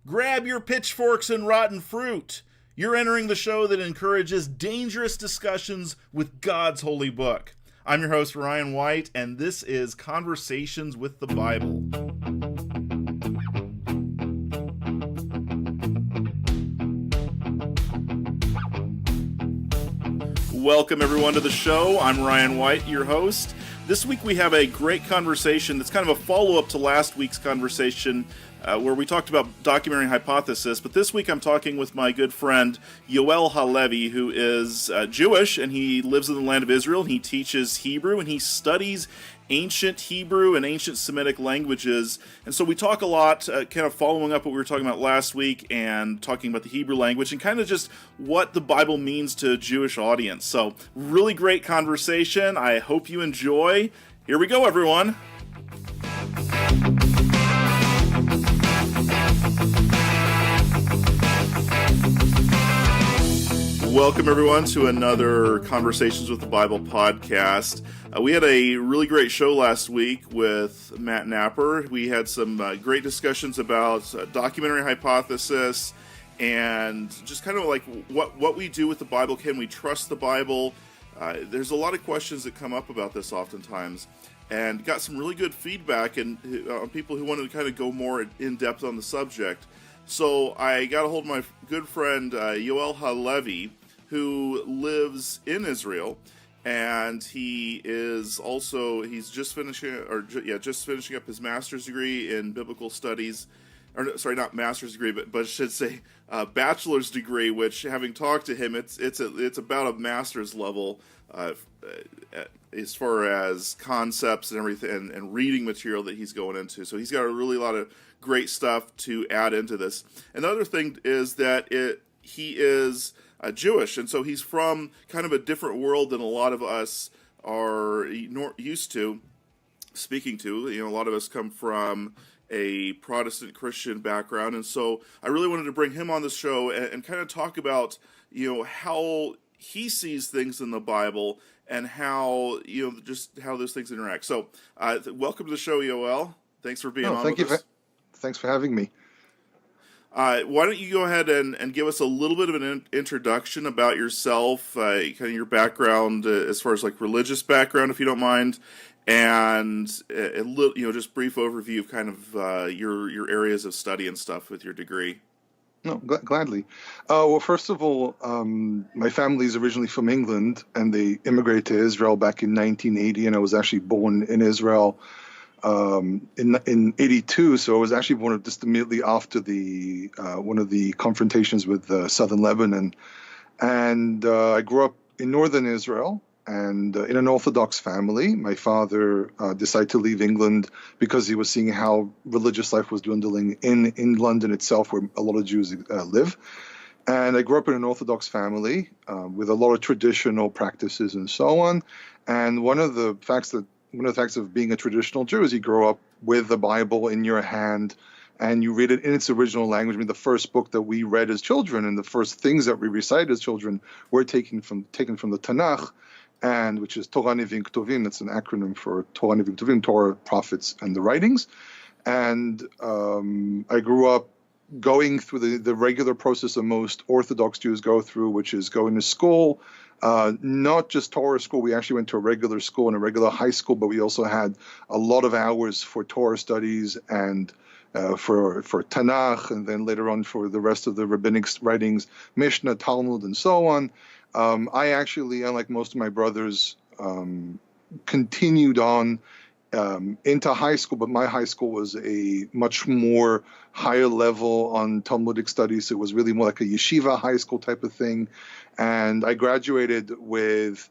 Grab your pitchforks and rotten fruit. You're entering the show that encourages dangerous discussions with God's holy book. I'm your host, Ryan White, and this is Conversations with the Bible. Welcome, everyone, to the show. I'm Ryan White, your host. This week we have a great conversation that's kind of a follow-up to last week's conversation where we talked about documentary hypothesis, but this week I'm talking with my good friend Yoel Halevi, who is Jewish, and he lives in the land of Israel, and he teaches Hebrew, and he studies ancient Hebrew and ancient Semitic languages. And so we talk a lot, kind of following up what we were talking about last week and talking about the Hebrew language and kind of just what the Bible means to a Jewish audience. So really great conversation. I hope you enjoy. Here we go, everyone. Welcome, everyone, to another Conversations with the Bible podcast. We had a really great show last week with Matt Nappier. We had some great discussions about documentary hypothesis and just kind of like what we do with the Bible. Can we trust the Bible? There's a lot of questions that come up about this oftentimes, and got some really good feedback and people who wanted to kind of go more in depth on the subject. So I got a hold of my good friend Yoel Halevi, who lives in Israel, and he is also just finishing up his master's degree in biblical studies, or sorry, not master's degree, but I should say bachelor's degree. Which, having talked to him, it's about a master's level as far as concepts and everything and reading material that he's going into. So he's got a really lot of great stuff to add into this. Another thing is that he is Jewish, and so he's from kind of a different world than a lot of us are used to speaking to. You know, a lot of us come from a Protestant Christian background, and so I really wanted to bring him on the show and kind of talk about, you know, how he sees things in the Bible and how, you know, just how those things interact. So, welcome to the show, Yoel. Thanks for being on with us. Thanks for having me. Why don't you go ahead and give us a little bit of an introduction about yourself, kind of your background as far as like religious background, if you don't mind, and a little, you know, just brief overview of kind of your areas of study and stuff with your degree. No, gladly. Well, first of all, my family is originally from England, and they immigrated to Israel back in 1980, and I was actually born in Israel in 82, so I was actually born just immediately after the one of the confrontations with southern Lebanon, and I grew up in northern Israel and in an Orthodox family. My father decided to leave England because he was seeing how religious life was dwindling in London itself, where a lot of Jews live. And I grew up in an Orthodox family with a lot of traditional practices and so on. And one of the facts of being a traditional Jew is you grow up with the Bible in your hand and you read it in its original language. I mean, the first book that we read as children and the first things that we recited as children were taken from the Tanakh, and which is Torah Nevi'im Ketuvim. That's an acronym for Torah Nevi'im Ketuvim, Torah, prophets, and the writings. And I grew up going through the regular process that most Orthodox Jews go through, which is going to school. Not just Torah school. We actually went to a regular school and a regular high school, but we also had a lot of hours for Torah studies and for Tanakh, and then later on for the rest of the rabbinic writings, Mishnah, Talmud, and so on. I actually, unlike most of my brothers, continued on into high school, but my high school was a much more higher level on Talmudic studies. So it was really more like a yeshiva high school type of thing. And I graduated with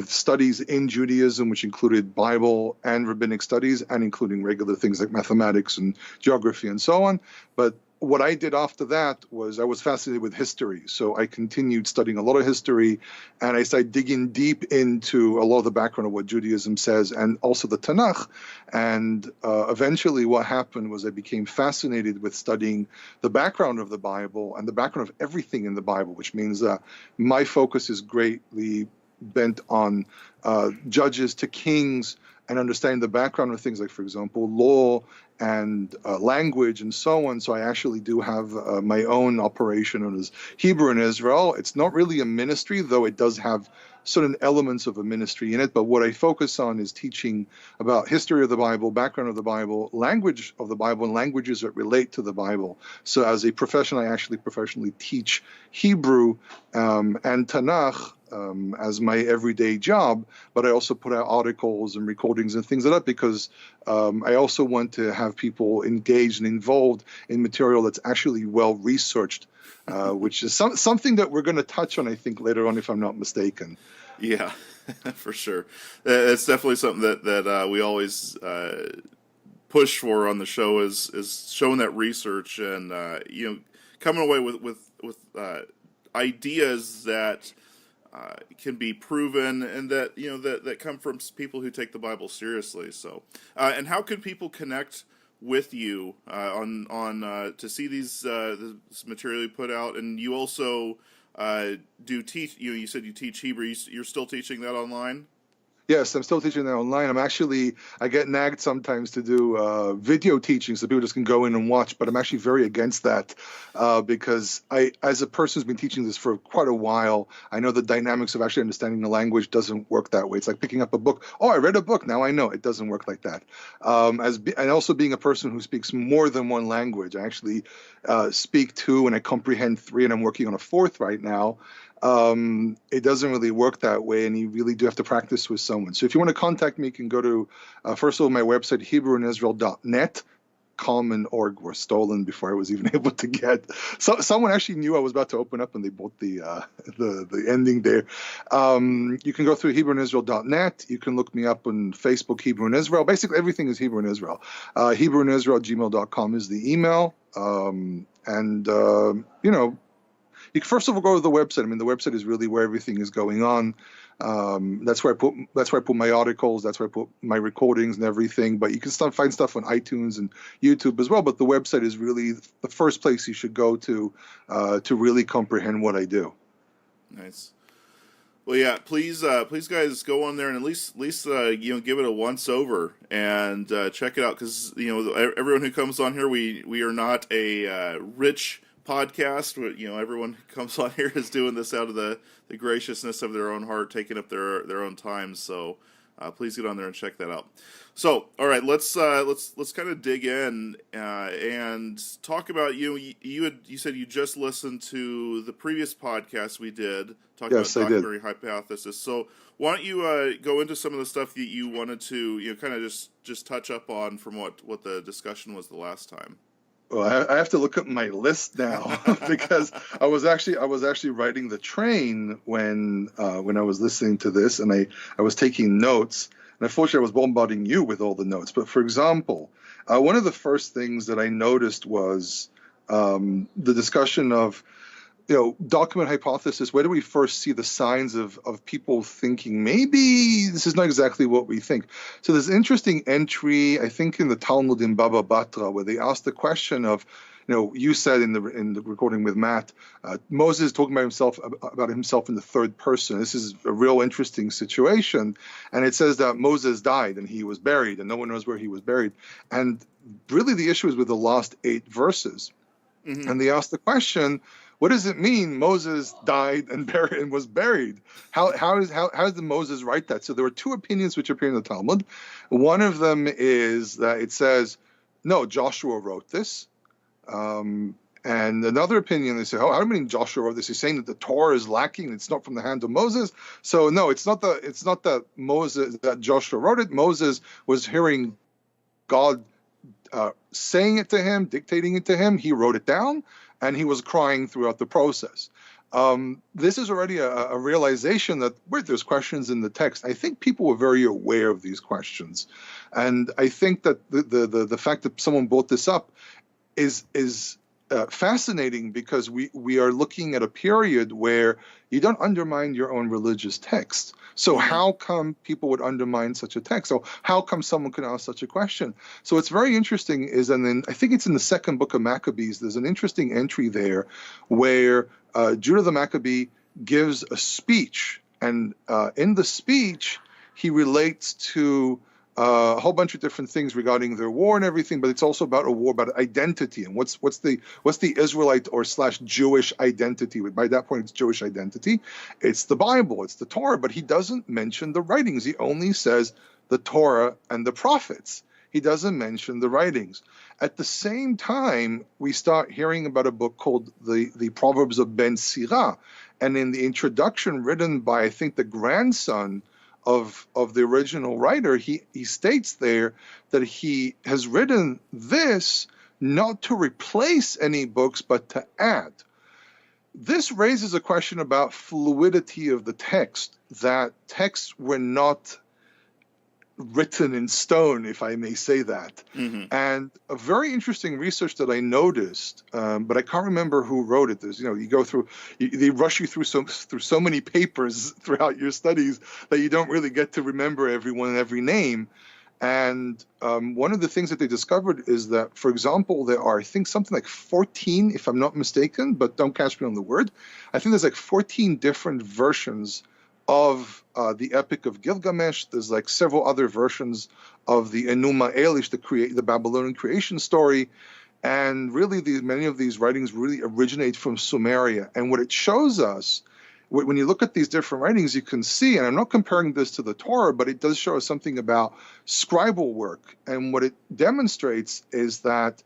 studies in Judaism, which included Bible and rabbinic studies, and including regular things like mathematics and geography and so on. But what I did after that was I was fascinated with history. So I continued studying a lot of history, and I started digging deep into a lot of the background of what Judaism says and also the Tanakh. And eventually what happened was I became fascinated with studying the background of the Bible and the background of everything in the Bible, which means that my focus is greatly bent on Judges to Kings and understanding the background of things like, for example, law and language and so on. So I actually do have my own operation known as Hebrew in Israel. It's not really a ministry, though it does have certain elements of a ministry in it. But what I focus on is teaching about history of the Bible, background of the Bible, language of the Bible, and languages that relate to the Bible. So as a professional, I actually professionally teach Hebrew and Tanakh as my everyday job, but I also put out articles and recordings and things like that because I also want to have people engaged and involved in material that's actually well researched, which is something that we're going to touch on, I think, later on, if I'm not mistaken. Yeah, for sure. It's definitely something that we always push for on the show is showing that research and coming away with ideas that can be proven and that that come from people who take the Bible seriously. So, and how can people connect with you on to see this material you put out? And you also do teach. You said you teach Hebrew. You're still teaching that online? Yes, I'm still teaching that online. I get nagged sometimes to do video teaching so people just can go in and watch, but I'm actually very against that because as a person who's been teaching this for quite a while, I know the dynamics of actually understanding the language doesn't work that way. It's like picking up a book. Oh, I read a book. Now I know. It doesn't work like that. And also being a person who speaks more than one language, I actually speak two and I comprehend three, and I'm working on a fourth right now. It doesn't really work that way, and you really do have to practice with someone. So if you want to contact me, you can go to, first of all, my website, HebrewInIsrael.net. Com and org were stolen before I was even able to get. So someone actually knew I was about to open up, and they bought the ending there. You can go through HebrewInIsrael.net. You can look me up on Facebook, Hebrew in Israel. Basically, everything is Hebrew in Israel. HebrewInIsrael@gmail.com is the email. You can first of all go to the website. I mean, the website is really where everything is going on. That's where I put my articles. That's where I put my recordings and everything. But you can find stuff on iTunes and YouTube as well. But the website is really the first place you should go to really comprehend what I do. Nice. Well, yeah. Please, guys, go on there and at least give it a once over and check it out, because everyone who comes on here, we are not a rich podcast. Everyone who comes on here is doing this out of the graciousness of their own heart, taking up their own time. So please get on there and check that out. So, all right, let's kind of dig in and talk about you said you just listened to the previous podcast we did talking about documentary hypothesis. So why don't you go into some of the stuff that you wanted to kind of just touch up on from what the discussion was the last time? Well, I have to look at my list now because I was actually riding the train when I was listening to this, and I was taking notes. And unfortunately, I was bombarding you with all the notes. But for example, one of the first things that I noticed was the discussion of document hypothesis. Where do we first see the signs of people thinking maybe this is not exactly what we think? So there's an interesting entry, I think, in the Talmud in Baba Batra, where they asked the question of, you said in the recording with Matt, Moses talking about himself in the third person. This is a real interesting situation, and it says that Moses died and he was buried, and no one knows where he was buried. And really, the issue is with the last 8 verses, and they asked the question, what does it mean Moses died and was buried? How did Moses write that? So there were 2 opinions which appear in the Talmud. One of them is that it says, no, Joshua wrote this. And another opinion, they say, how do you mean Joshua wrote this? He's saying that the Torah is lacking. It's not from the hand of Moses. So no, it's not that Joshua wrote it. Moses was hearing God saying it to him, dictating it to him. He wrote it down, and he was crying throughout the process. This is already a realization that there's questions in the text. I think people were very aware of these questions, and I think that the fact that someone brought this up is fascinating, because we are looking at a period where you don't undermine your own religious text. So how come people would undermine such a text? So how come someone could ask such a question? So what's very interesting is, and then I think it's in the second book of Maccabees, there's an interesting entry there where Judah the Maccabee gives a speech, and in the speech he relates to a whole bunch of different things regarding their war and everything, but it's also about a war about identity and what's the Israelite or / Jewish identity. By that point, it's Jewish identity. It's the Bible, it's the Torah, but he doesn't mention the writings. He only says the Torah and the prophets. He doesn't mention the writings. At the same time, we start hearing about a book called the Proverbs of Ben Sirah, and in the introduction written by, I think, the grandson of the original writer, he states there that he has written this not to replace any books, but to add. This raises a question about fluidity of the text, that texts were not written in stone, if I may say that. Mm-hmm. And a very interesting research that I noticed, but I can't remember who wrote it. There's, you go through, they rush you through so many papers throughout your studies that you don't really get to remember everyone and every name. And one of the things that they discovered is that, for example, there are, I think, something like 14, if I'm not mistaken, but don't catch me on the word. I think there's like 14 different versions of the Epic of Gilgamesh. There's like several other versions of the Enuma Elish, the Babylonian creation story. And really, many of these writings really originate from Sumeria. And what it shows us, when you look at these different writings, you can see, and I'm not comparing this to the Torah, but it does show us something about scribal work. And what it demonstrates is that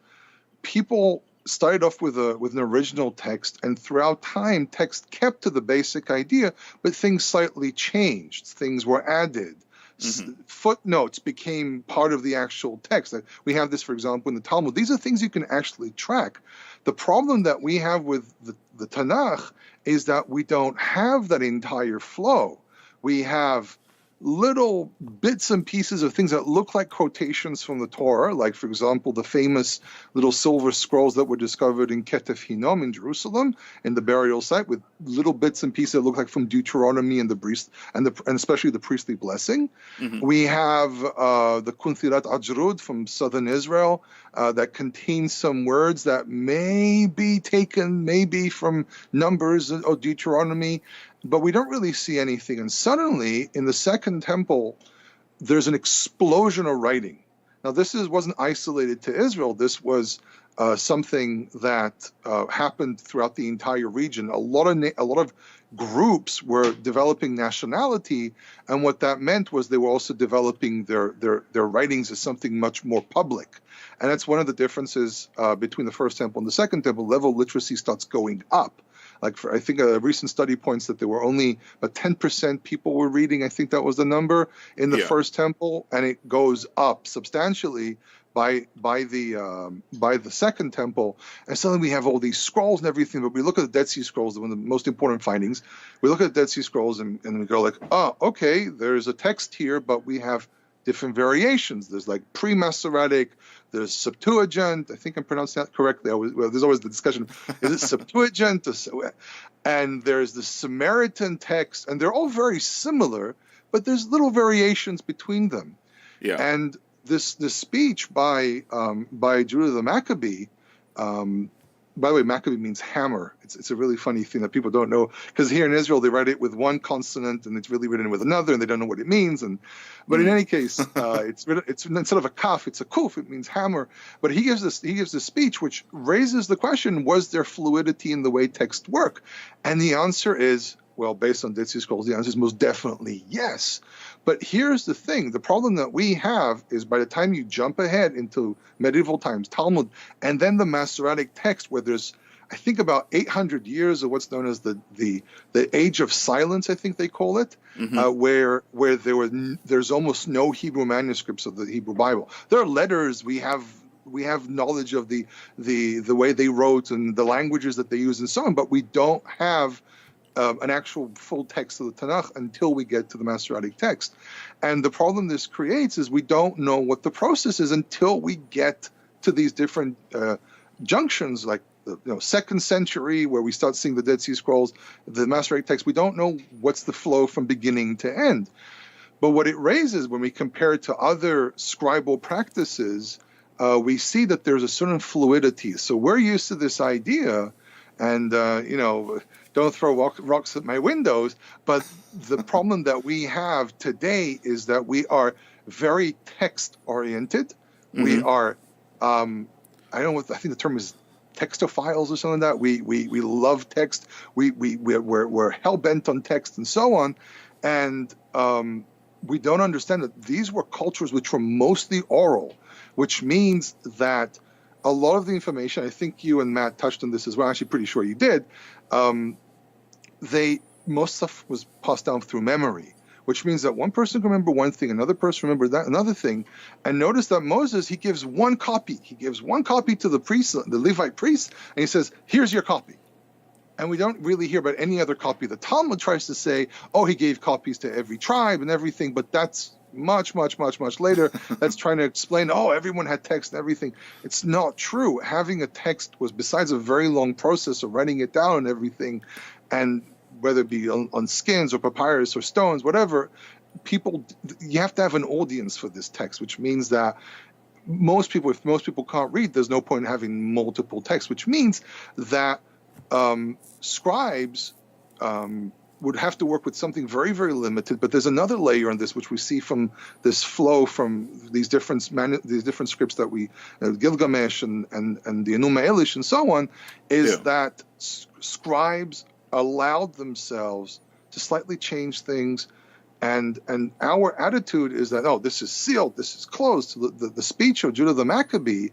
people started off with an original text, and throughout time, text kept to the basic idea, but things slightly changed. Things were added. Mm-hmm. Footnotes became part of the actual text. We have this, for example, in the Talmud. These are things you can actually track. The problem that we have with the Tanakh is that we don't have that entire flow. We have little bits and pieces of things that look like quotations from the Torah, like, for example, the famous little silver scrolls that were discovered in Ketef Hinnom in Jerusalem, in the burial site, with little bits and pieces that look like from Deuteronomy and the priest, and especially the priestly blessing. Mm-hmm. We have the Kuntirat Ajrud from southern Israel that contains some words that may be taken maybe from Numbers or Deuteronomy, but we don't really see anything. And suddenly, in the Second Temple, there's an explosion of writing. Now, this wasn't isolated to Israel. This was something that happened throughout the entire region. A lot of groups were developing nationality, and what that meant was they were also developing their writings as something much more public. And that's one of the differences between the First Temple and the Second Temple. Level of literacy starts going up. Like, I think a recent study points that there were only about 10% people were reading. I think that was the number in the First Temple, and it goes up substantially by the Second Temple. And suddenly we have all these scrolls and everything. But we look at the Dead Sea Scrolls, one of the most important findings. We look at the Dead Sea Scrolls and we go like, oh, okay, there's a text here, but we have different variations. There's like pre-Masoretic, there's Septuagint. I think I'm pronouncing that correctly. There's always the discussion, is it Septuagint? And there's the Samaritan text, and they're all very similar, but there's little variations between them. Yeah. And this speech by Judah the Maccabee, by the way, Maccabee means hammer. It's a really funny thing that people don't know, because here in Israel they write it with one consonant and it's really written with another, and they don't know what it means. But in any case, it's instead of a kaf, it's a kuf. It means hammer. But he gives this speech which raises the question: was there fluidity in the way text work? And the answer is, well, based on Dead Sea Scrolls, the answer is most definitely yes. But here's the thing. The problem that we have is by the time you jump ahead into medieval times, Talmud, and then the Masoretic text, where there's, I think, about 800 years of what's known as the Age of Silence, I think they call it, mm-hmm. Where there's almost no Hebrew manuscripts of the Hebrew Bible. There are letters. We have knowledge of the way they wrote and the languages that they use and so on, but we don't have an actual full text of the Tanakh until we get to the Masoretic text. And the problem this creates is we don't know what the process is until we get to these different junctions, like the 2nd century, where we start seeing the Dead Sea Scrolls, the Masoretic text. We don't know what's the flow from beginning to end. But what it raises, when we compare it to other scribal practices, we see that there's a certain fluidity. So we're used to this idea, and don't throw rocks at my windows, but the problem that we have today is that we are very text-oriented. Mm-hmm. We are, I think the term is textophiles or something like that. We love text. We're hell-bent on text and so on. And we don't understand that these were cultures which were mostly oral, which means that a lot of the information, I think you and Matt touched on this as well, I'm actually pretty sure you did, most stuff was passed down through memory, which means that one person can remember one thing, another person remember that another thing. And notice that Moses, he gives one copy. He gives one copy to the priest, the Levite priest, and he says, here's your copy. And we don't really hear about any other copy. The Talmud tries to say, oh, he gave copies to every tribe and everything, but that's much later. That's trying to explain, oh, everyone had text and everything. It's not true. Having a text was, besides a very long process of writing it down and everything, and whether it be on skins or papyrus or stones, whatever, you have to have an audience for this text, which means that if most people can't read, there's no point in having multiple texts, which means that scribes would have to work with something very, very limited. But there's another layer on this, which we see from this flow from these different scripts that we, Gilgamesh and the Enuma Elish and so on, is that scribes allowed themselves to slightly change things. And our attitude is that, oh, this is sealed, this is closed. The speech of Judah the Maccabee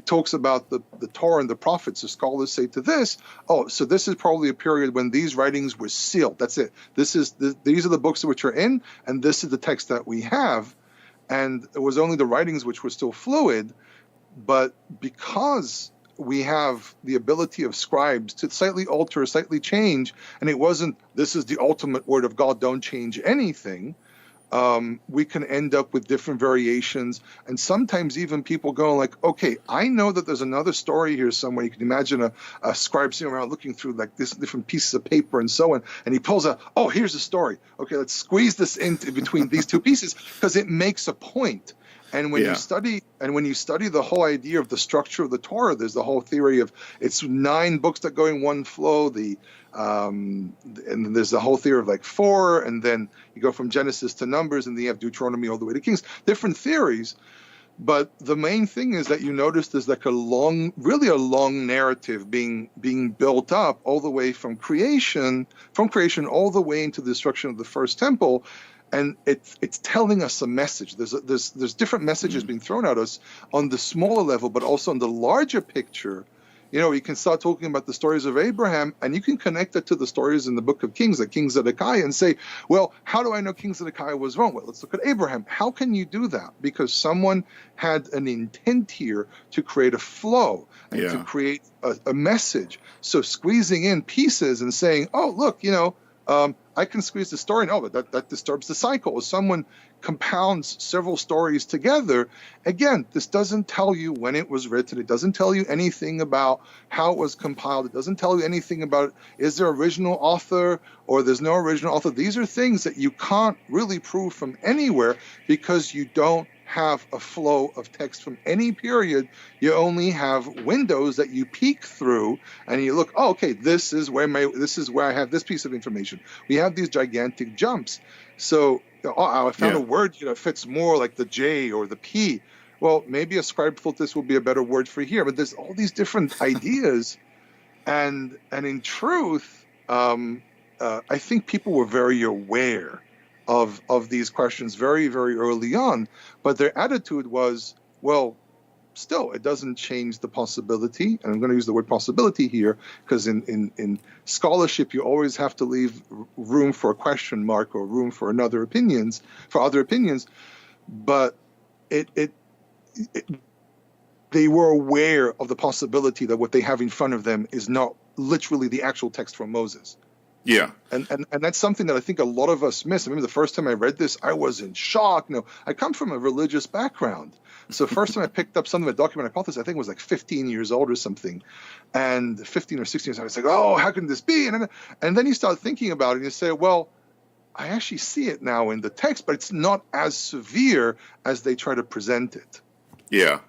talks about the Torah and the prophets. The scholars say to this, oh, so this is probably a period when these writings were sealed. That's it. These are the books which are in, and this is the text that we have. And it was only the writings which were still fluid, but because we have the ability of scribes to slightly alter, slightly change, and it wasn't, this is the ultimate word of God, don't change anything, we can end up with different variations. And sometimes even people go like, okay, I know that there's another story here somewhere. You can imagine a scribe sitting around looking through like this different pieces of paper and so on, and he pulls out, oh, here's the story. Okay, let's squeeze this into between these two pieces because it makes a point. And when you study the whole idea of the structure of the Torah, there's the whole theory of it's 9 books that go in one flow. And then there's the whole theory of like 4, and then you go from Genesis to Numbers, and then you have Deuteronomy all the way to Kings. Different theories, but the main thing is that you notice there's like a long narrative being built up all the way from creation all the way into the destruction of the first temple. And it's telling us a message. There's different messages being thrown at us on the smaller level, but also on the larger picture. You can start talking about the stories of Abraham, and you can connect it to the stories in the book of Kings, like King Zedekiah, and say, well, how do I know King Zedekiah was wrong? Well, let's look at Abraham. How can you do that? Because someone had an intent here to create a flow and to create a message. So squeezing in pieces and saying, oh, look, I can squeeze the story. No, but that disturbs the cycle. If someone compounds several stories together, again, this doesn't tell you when it was written. It doesn't tell you anything about how it was compiled. It doesn't tell you anything about is there original author or there's no original author. These are things that you can't really prove from anywhere because you don't have a flow of text from any period. You only have windows that you peek through, and you look, oh, okay, this is where I have this piece of information. We have these gigantic jumps. So I found a word fits more like the J or the P. Well, maybe a scribe thought this would be a better word for here, but there's all these different ideas, and in truth, I think people were very aware of these questions very, very early on, but their attitude was, well, still, it doesn't change the possibility, and I'm going to use the word possibility here, because in scholarship, you always have to leave room for a question mark or room for other opinions, but they were aware of the possibility that what they have in front of them is not literally the actual text from Moses. Yeah. And that's something that I think a lot of us miss. I remember the first time I read this, I was in shock. I come from a religious background. So first time I picked up something, a document hypothesis, I think it was like 15 years old or something. And 15 or 16 years old, I was like, oh, how can this be? And then you start thinking about it and you say, well, I actually see it now in the text, but it's not as severe as they try to present it. Yeah.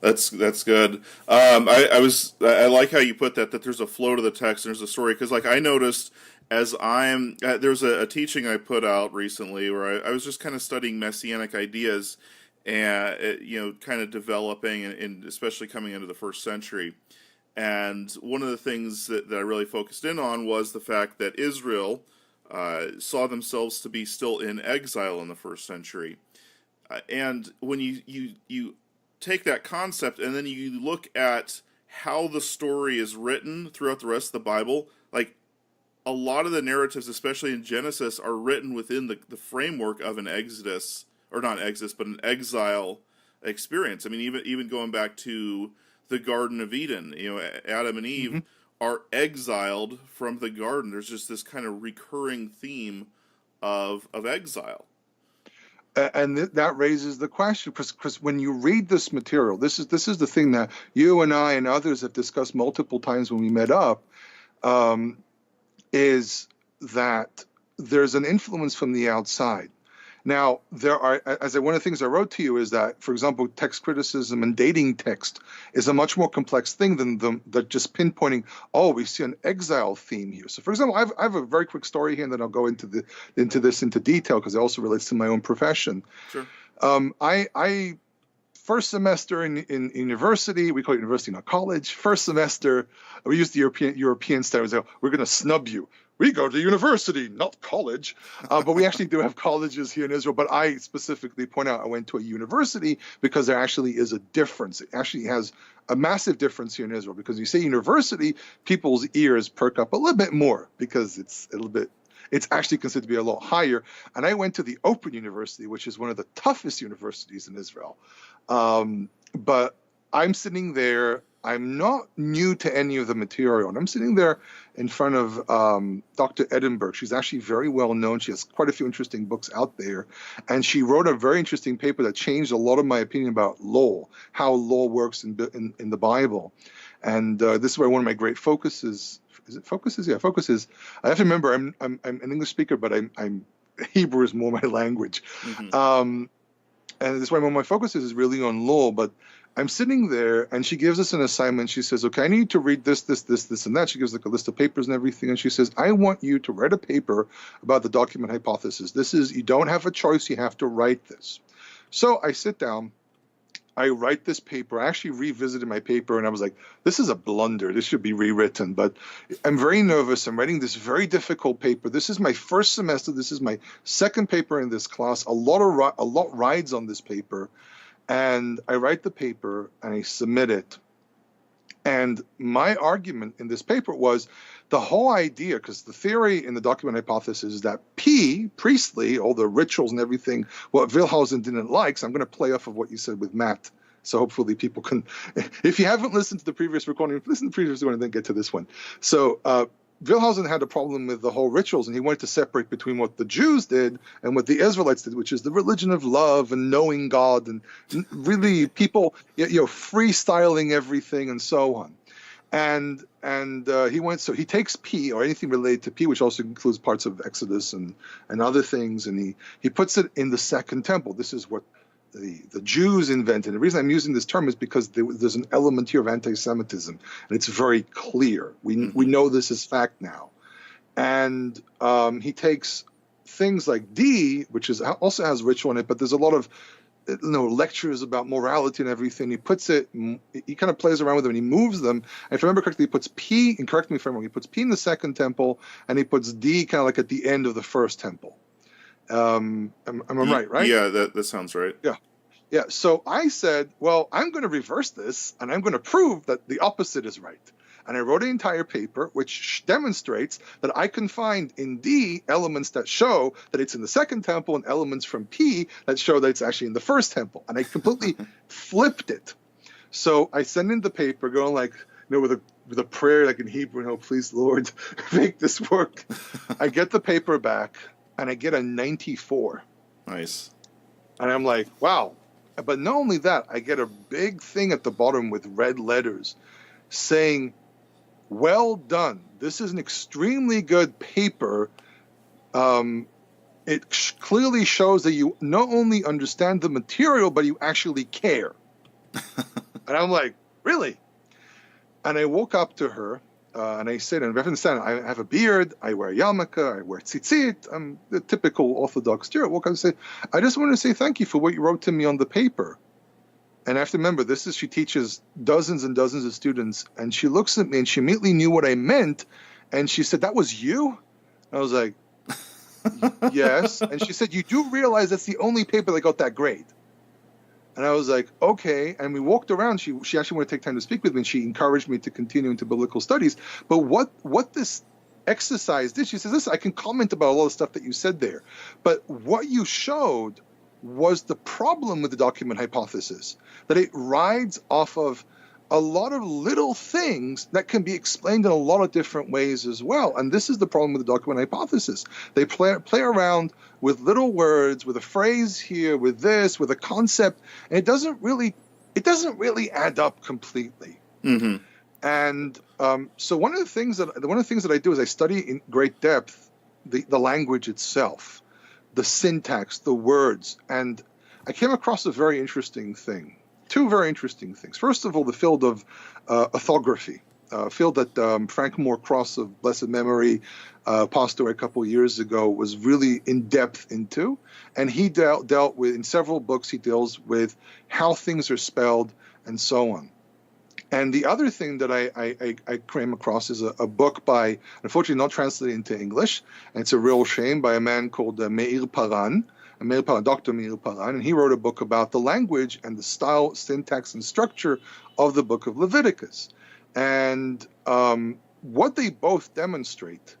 That's good. I like how you put that there's a flow to the text and there's a story, because like I noticed as I'm there's a teaching I put out recently where I was just kind of studying messianic ideas and kind of developing and especially coming into the first century. And one of the things that I really focused in on was the fact that Israel saw themselves to be still in exile in the first century. And when you take that concept and then you look at how the story is written throughout the rest of the Bible, like a lot of the narratives, especially in Genesis, are written within the framework of an Exodus, or not Exodus, but an exile experience. I mean, even going back to the Garden of Eden, Adam and Eve are exiled from the garden. There's just this kind of recurring theme of exile. And that raises the question, because when you read this material, this is the thing that you and I and others have discussed multiple times when we met up, is that there's an influence from the outside. Now, one of the things I wrote to you is that, for example, text criticism and dating text is a much more complex thing than just pinpointing, we see an exile theme here. So, for example, I have a very quick story here, and then I'll go into detail because it also relates to my own profession. Sure. I first semester in university, we call it university, not college. First semester, we use the European style. We're going to snub you. We go to university, not college. But we actually do have colleges here in Israel. But I specifically point out I went to a university because there actually is a difference. It actually has a massive difference here in Israel, because you say university, people's ears perk up a little bit more because it's actually considered to be a lot higher. And I went to the Open University, which is one of the toughest universities in Israel. But I'm sitting there. I'm not new to any of the material. And I'm sitting there in front of Dr. Edinburgh. She's actually very well known. She has quite a few interesting books out there. And she wrote a very interesting paper that changed a lot of my opinion about law, how law works in the Bible. And this is where one of my great focuses. Is it focuses? Yeah, focuses. I have to remember I'm an English speaker, but I'm Hebrew is more my language. And this is why one of my focuses is really on law. But I'm sitting there, and she gives us an assignment. She says, okay, I need to read this, and that. She gives like a list of papers and everything. And she says, I want you to write a paper about the document hypothesis. You don't have a choice. You have to write this. So I sit down. I write this paper. I actually revisited my paper, and I was like, this is a blunder. This should be rewritten. But I'm very nervous. I'm writing this very difficult paper. This is my first semester. This is my second paper in this class. A lot rides on this paper. And I write the paper, and I submit it. And my argument in this paper was the whole idea, because the theory in the document hypothesis is that priestly, all the rituals and everything, what Wellhausen didn't like. So I'm going to play off of what you said with Matt. So hopefully people can, if you haven't listened to the previous recording, listen to the previous one and then get to this one. So Wellhausen had a problem with the whole rituals, and he wanted to separate between what the Jews did and what the Israelites did, which is the religion of love and knowing God, and really people, freestyling everything and so on. And he takes P, or anything related to P, which also includes parts of Exodus and other things, and he puts it in the second temple. This is what the Jews invented. The reason I'm using this term is because there's an element here of anti-Semitism, and it's very clear. We know this is fact now. And he takes things like D, which also has ritual in it, but there's a lot of lectures about morality and everything. He puts it, he kind of plays around with them, and he moves them. And if I remember correctly, he puts P, and correct me if I'm wrong, he puts P in the second temple, and he puts D kind of like at the end of the first temple. Am I right? Yeah, that sounds right. Yeah. So I said, well, I'm going to reverse this, and I'm going to prove that the opposite is right. And I wrote an entire paper which demonstrates that I can find in D elements that show that it's in the second temple, and elements from P that show that it's actually in the first temple. And I completely flipped it. So I send in the paper going like, with a prayer like in Hebrew, please, Lord, make this work. I get the paper back, and I get a 94. Nice. And I'm like, wow. But not only that, I get a big thing at the bottom with red letters saying, well done. This is an extremely good paper. It clearly shows that you not only understand the material, but you actually care. And I'm like, really? And I woke up to her, and I said, and Reverend Stan, I have a beard, I wear yarmulke, I wear tzitzit, I'm the typical Orthodox Jew. I walk out and say, I just want to say thank you for what you wrote to me on the paper. And I have to remember, she teaches dozens and dozens of students, and she looks at me and she immediately knew what I meant, and she said, that was you? I was like, yes. And she said, you do realize that's the only paper that got that grade? And I was like, okay. And we walked around. She actually wanted to take time to speak with me, and she encouraged me to continue into biblical studies. But what this exercise did, she says, listen, I can comment about a lot of stuff that you said there, but what you showed was the problem with the document hypothesis, that it rides off of a lot of little things that can be explained in a lot of different ways as well. And this is the problem with the document hypothesis. They play around with little words, with a phrase here, with this, with a concept, and it doesn't really add up completely. Mm-hmm. And so one of the things that I do is I study in great depth the language itself, the syntax, the words, and I came across a very interesting thing. Two very interesting things. First of all, the field of orthography, a field that Frank Moore Cross of blessed memory passed away a couple of years ago, was really in depth into, and he dealt with, in several books, he deals with how things are spelled and so on. And the other thing that I came across is a book by, unfortunately not translated into English, and it's a real shame, by a man called Meir Paran, Dr. Meir Paran, and he wrote a book about the language and the style, syntax, and structure of the book of Leviticus. And what they both demonstrate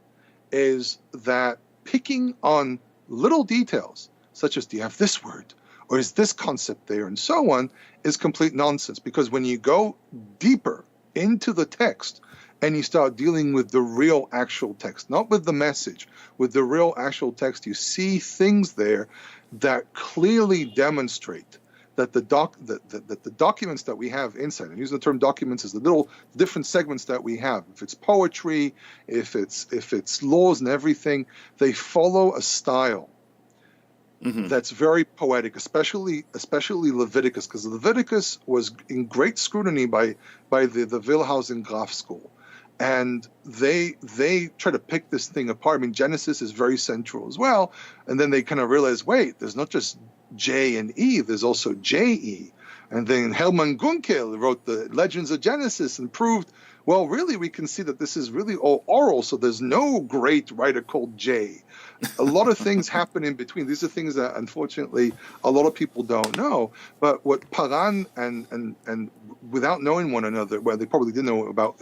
is that picking on little details, such as do you have this word, or is this concept there, and so on, is complete nonsense. Because when you go deeper into the text and you start dealing with the real actual text, not with the message, with the real actual text, you see things there that clearly demonstrate that the documents that we have inside, and using the term documents as the little different segments that we have, if it's poetry, if it's laws and everything, they follow a style. Mm-hmm. That's very poetic, especially Leviticus, because Leviticus was in great scrutiny by the Wellhausen Graf School, and they try to pick this thing apart. I mean, Genesis is very central as well, and then they kind of realize, wait, there's not just J and E, there's also J-E. And then Hermann Gunkel wrote the Legends of Genesis and proved, well, really, we can see that this is really all oral, so there's no great writer called J. A lot of things happen in between. These are things that, unfortunately, a lot of people don't know. But what Paran and without knowing one another, well, they probably didn't know about,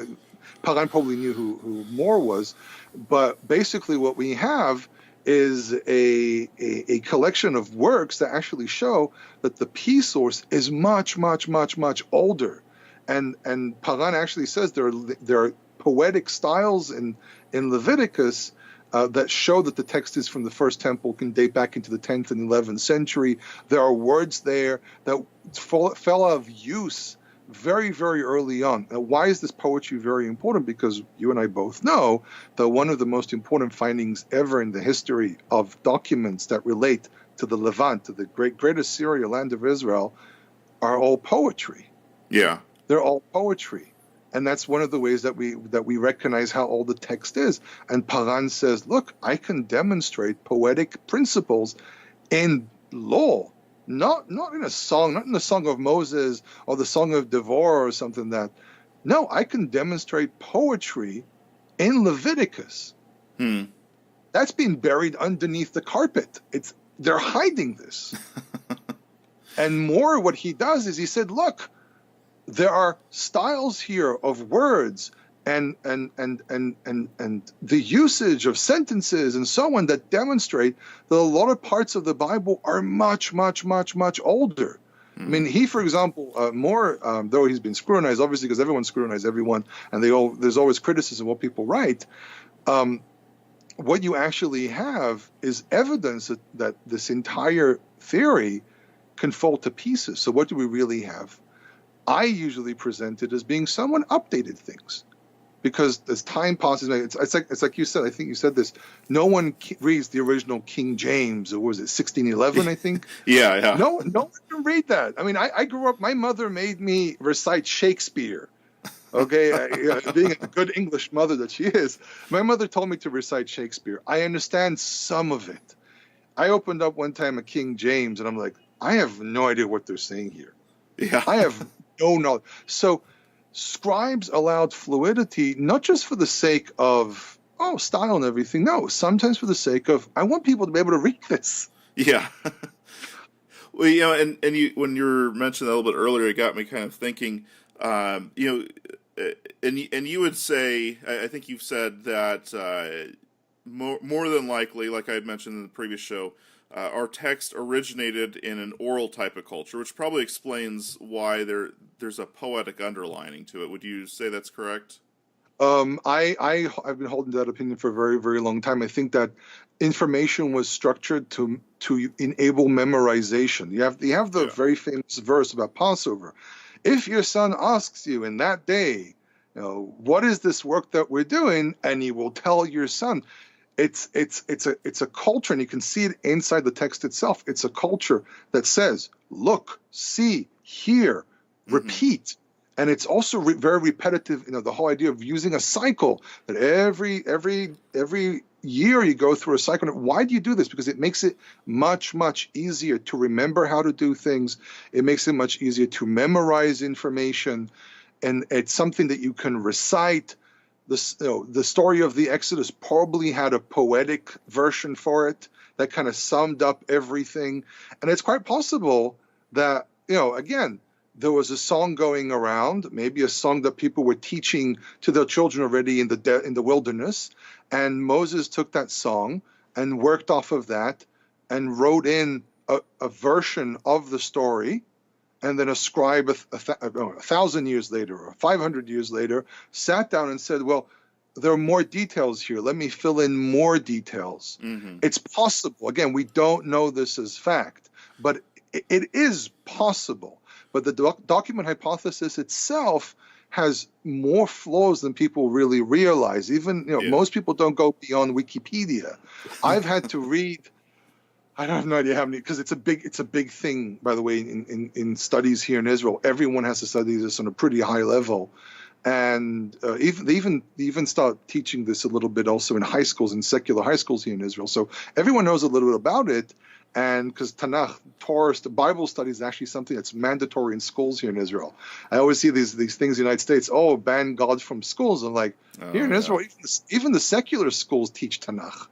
Paran probably knew who Moore was, but basically what we have is a collection of works that actually show that the P source is much, much, much, much older. And Paran actually says there are poetic styles in Leviticus that show that the text is from the First Temple, can date back into the 10th and 11th century. There are words there that fell out of use very, very early on. Now, why is this poetry very important? Because you and I both know that one of the most important findings ever in the history of documents that relate to the Levant, to the great Assyria, land of Israel, are all poetry. Yeah. They're all poetry. And that's one of the ways that we recognize how old the text is. And Paran says, look, I can demonstrate poetic principles in law, not in a song, not in the Song of Moses or the Song of Devorah or something that. No, I can demonstrate poetry in Leviticus. That's been buried underneath the carpet. They're hiding this. And more, what he does is he said, look, there are styles here of words and the usage of sentences and so on that demonstrate that a lot of parts of the Bible are much, much, much, much older. I mean, he, for example, Moore, though he's been scrutinized, obviously, because everyone scrutinizes everyone, and there's always criticism of what people write. What you actually have is evidence that this entire theory can fall to pieces. So what do we really have? I usually present it as being somewhat updated things, because as time passes, it's like you said. I think you said this. No one reads the original King James, or was it 1611? I think. Yeah. No one can read that. I mean, I grew up. My mother made me recite Shakespeare Okay, being a good English mother that she is, my mother told me to recite Shakespeare. I understand some of it. I opened up one time a King James, and I'm like, I have no idea what they're saying here. Yeah. I have no knowledge. So scribes allowed fluidity, not just for the sake of, style and everything. No, sometimes for the sake of, I want people to be able to read this. Yeah. Well, and you, when you were mentioning that a little bit earlier, it got me kind of thinking, and you would say, I think you've said that more than likely, like I had mentioned in the previous show, our text originated in an oral type of culture, which probably explains why there's a poetic underlining to it. Would you say that's correct? I've been holding that opinion for a very, very long time. I think that information was structured to enable memorization. You have the very famous verse about Passover. If your son asks you in that day, what is this work that we're doing, and you will tell your son. It's a culture, and you can see it inside the text itself. It's a culture that says, look, see, hear, repeat. And it's also very repetitive. The whole idea of using a cycle, that every year you go through a cycle. Why do you do this? Because it makes it much, much easier to remember how to do things. It makes it much easier to memorize information, and it's something that you can recite. The story of the Exodus probably had a poetic version for it that kind of summed up everything. And it's quite possible that, again, there was a song going around, maybe a song that people were teaching to their children already in the wilderness, and Moses took that song and worked off of that and wrote in a version of the story, and then a scribe 1,000 years later or 500 years later sat down and said, well, there are more details here. Let me fill in more details. It's possible. Again, we don't know this as fact, but it is possible. But the document hypothesis itself has more flaws than people really realize. Even, most people don't go beyond Wikipedia. I've had to read, I don't have no idea how many, because it's a big thing, by the way, in studies here in Israel. Everyone has to study this on a pretty high level. And they even start teaching this a little bit also in high schools, in secular high schools here in Israel. So everyone knows a little bit about it. And because Tanakh, Torah, the Bible study is actually something that's mandatory in schools here in Israel. I always see these things in the United States, ban God from schools. I'm like, here in Israel, even the secular schools teach Tanakh.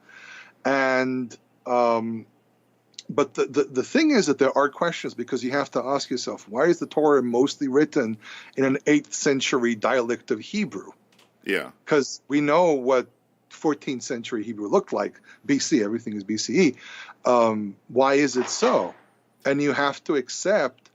And but the thing is that there are questions, because you have to ask yourself, why is the Torah mostly written in an 8th century dialect of Hebrew? Yeah. Because we know what 14th century Hebrew looked like. BC, everything is BCE. Why is it so? And you have to accept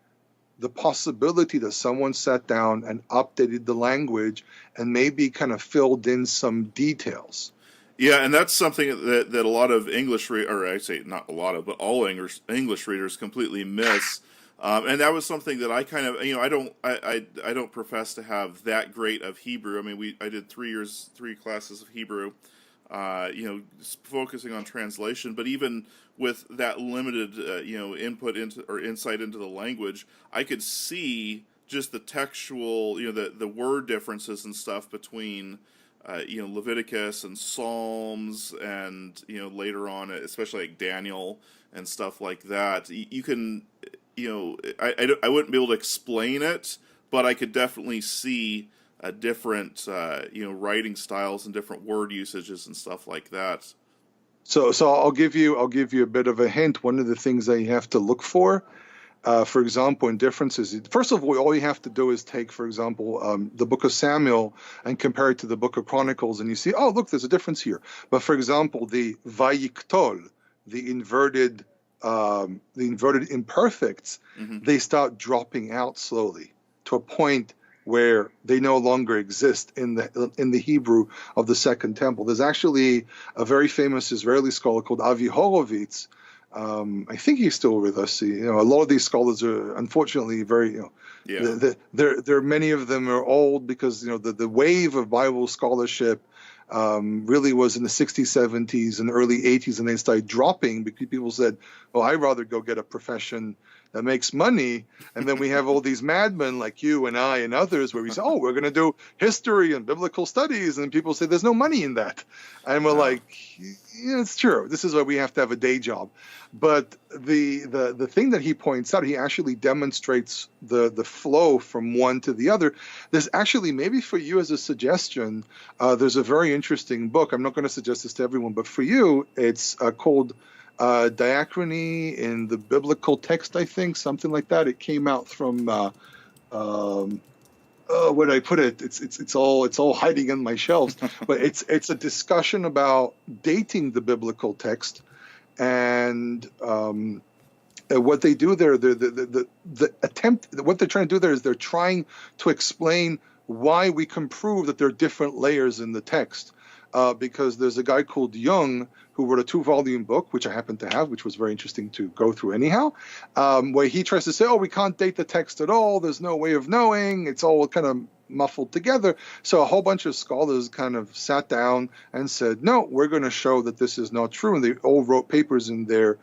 the possibility that someone sat down and updated the language and maybe kind of filled in some details. Yeah, and that's something that a lot of English or I say not a lot of, but all English readers completely miss. And that was something that I kind of, I don't profess to have that great of Hebrew. I mean, I did 3 classes of Hebrew, focusing on translation. But even with that limited, input into or insight into the language, I could see just the textual, the word differences and stuff between, Leviticus and Psalms and, later on, especially like Daniel and stuff like that. You can, I wouldn't be able to explain it, but I could definitely see different, writing styles and different word usages and stuff like that. So I'll give you a bit of a hint. One of the things that you have to look for example, in differences, first of all you have to do is take, for example, the book of Samuel and compare it to the book of Chronicles, and you see, oh, look, there's a difference here. But for example, the vayiktol, the inverted imperfects, they start dropping out slowly to a point where they no longer exist in the Hebrew of the Second Temple. There's actually a very famous Israeli scholar called Avi Horovitz. I think he's still with us. A lot of these scholars are unfortunately very, there many of them are old, because the wave of Bible scholarship really was in the 60s, 70s, and early 80s, and then started dropping because people said, "Well, I'd rather go get a profession that makes money. And then we have all these madmen like you and I and others where we say, oh, we're going to do history and biblical studies. And people say, there's no money in that. And we're like, yeah, it's true. This is why we have to have a day job. But the thing that he points out, he actually demonstrates the flow from one to the other. There's actually, maybe for you as a suggestion, there's a very interesting book. I'm not going to suggest this to everyone, but for you, it's called Diachrony in the Biblical Text, I think, something like that. It came out from where did I put it? It's all hiding in my shelves. But it's a discussion about dating the biblical text, and what they do there, what they're trying to do there is they're trying to explain why we can prove that there are different layers in the text. Because there's a guy called Jung who wrote a 2-volume book, which I happen to have, which was very interesting to go through anyhow, where he tries to say, oh, we can't date the text at all. There's no way of knowing. It's all kind of muffled together. So a whole bunch of scholars kind of sat down and said, no, we're going to show that this is not true. And they all wrote papers in their